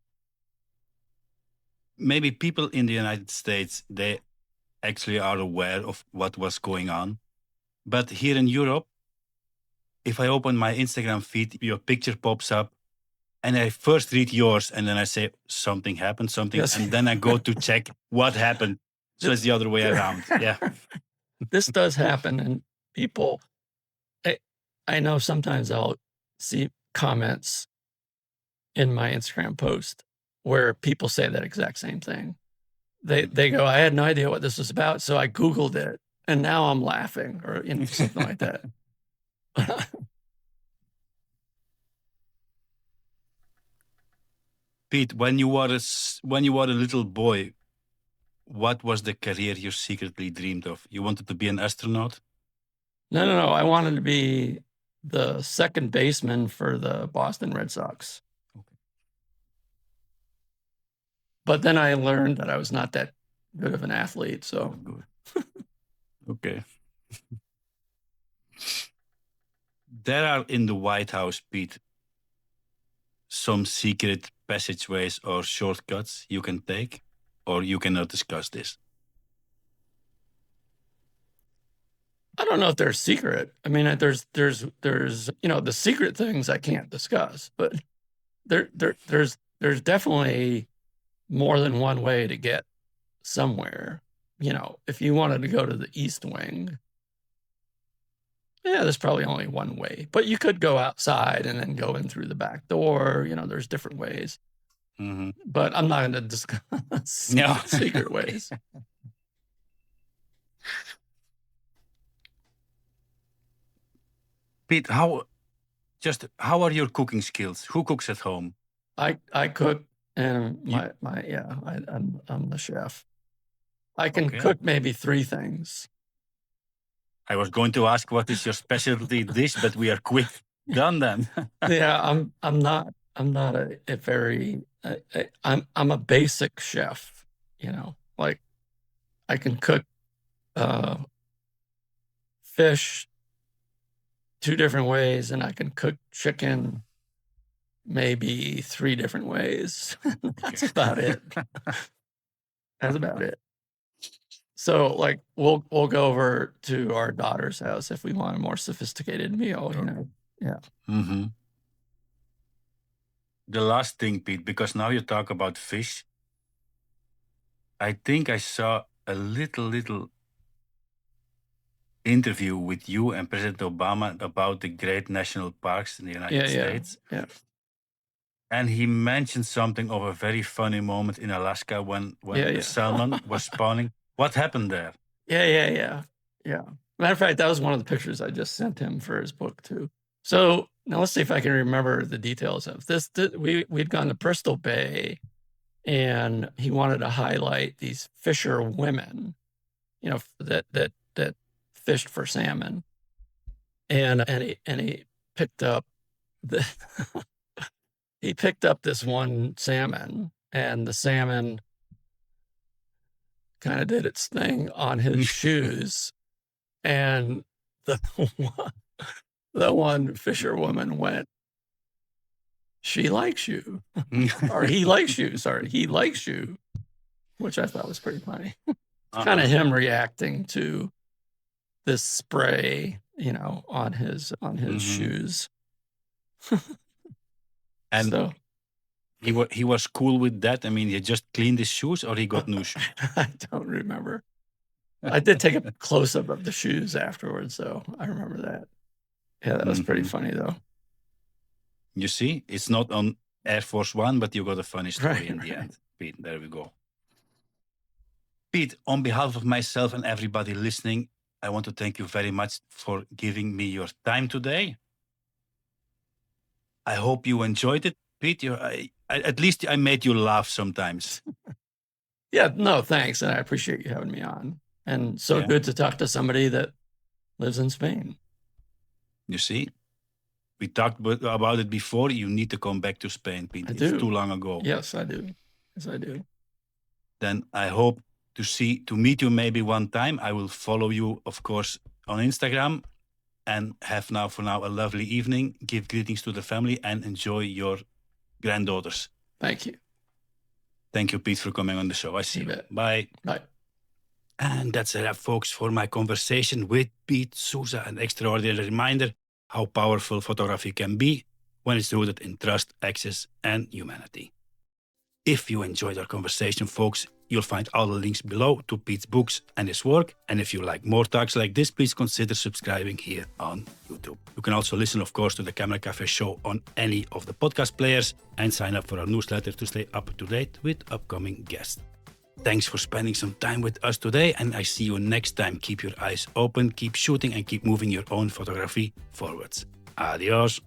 maybe people in the United States, they actually are aware of what was going on. But here in Europe, if I open my Instagram feed, your picture pops up and I first read yours and then I say something happened, Yes. and then I go to check what happened. So it's the other way around. Yeah. This does happen, and people, I know sometimes I'll see comments in my Instagram post where people say that exact same thing. They go, I had no idea what this was about, so I Googled it, and now I'm laughing, or something like that. Pete, when you were a little boy, what was the career you secretly dreamed of? You wanted to be an astronaut? No. I wanted to be the second baseman for the Boston Red Sox. Okay. But then I learned that I was not that good of an athlete, so. Good. Okay. There are in the White House, Pete, some secret passageways or shortcuts you can take, or you cannot discuss this? I don't know if they're secret. I mean, there's the secret things I can't discuss, but there's definitely more than one way to get somewhere. If you wanted to go to the East Wing, there's probably only one way, but you could go outside and then go in through the back door. There's different ways. But I'm not going to discuss secret ways. Pete, how are your cooking skills? Who cooks at home? I cook, and I'm the chef. I can Okay. cook maybe 3 things. I was going to ask what is your specialty dish, but we are quick done then. Yeah, I'm not a very I'm a basic chef, you know. Like I can cook fish 2 different ways, and I can cook chicken maybe 3 different ways. That's about it. That's about it. So, like, we'll go over to our daughter's house if we want a more sophisticated meal, you know? Yeah. Mm-hmm. The last thing, Pete, because now you talk about fish, I think I saw a little interview with you and President Obama about the great national parks in the United States. Yeah. And he mentioned something of a very funny moment in Alaska when Yeah. the salmon was spawning. What happened there? Yeah. Matter of fact, that was one of the pictures I just sent him for his book too. So now let's see if I can remember the details of this. We'd gone to Bristol Bay, and he wanted to highlight these fisher women, you know, that fished for salmon, and he picked up the he picked up this one salmon, and the salmon kind of did its thing on his shoes, and the one fisherwoman went, "She likes you," or "He likes you." Sorry, "He likes you," which I thought was pretty funny. It's kind of him reacting to this spray, you know, on his shoes. And so he was cool with that. I mean, he just cleaned his shoes, or he got new shoes? I don't remember. I did take a close up of the shoes afterwards, so I remember that. Yeah, that was pretty funny though. You see, it's not on Air Force One, but you got a funny story Right, in the right. end. Pete, there we go. Pete, on behalf of myself and everybody listening, I want to thank you very much for giving me your time today. I hope you enjoyed it, Pete. At least I made you laugh sometimes. Yeah, no, thanks, and I appreciate you having me on. And so Yeah. good to talk to somebody that lives in Spain. You see, we talked about it before. You need to come back to Spain, Pete. I It's do. too long ago. Yes, I do. Yes, I do. Then I hope to meet you maybe one time. I will follow you, of course, on Instagram, and have now for now a lovely evening. Give greetings to the family and enjoy your granddaughters. Thank you. Thank you, Pete, for coming on the show. I see you. bet. Bye. Bye. And that's a wrap, folks, for my conversation with Pete Souza. An extraordinary reminder how powerful photography can be when it's rooted in trust, access, and humanity. If you enjoyed our conversation, folks, you'll find all the links below to Pete's books and his work. And if you like more talks like this, please consider subscribing here on YouTube. You can also listen, of course, to the Camera Cafe show on any of the podcast players and sign up for our newsletter to stay up to date with upcoming guests. Thanks for spending some time with us today, and I see you next time. Keep your eyes open, keep shooting, and keep moving your own photography forwards. Adios.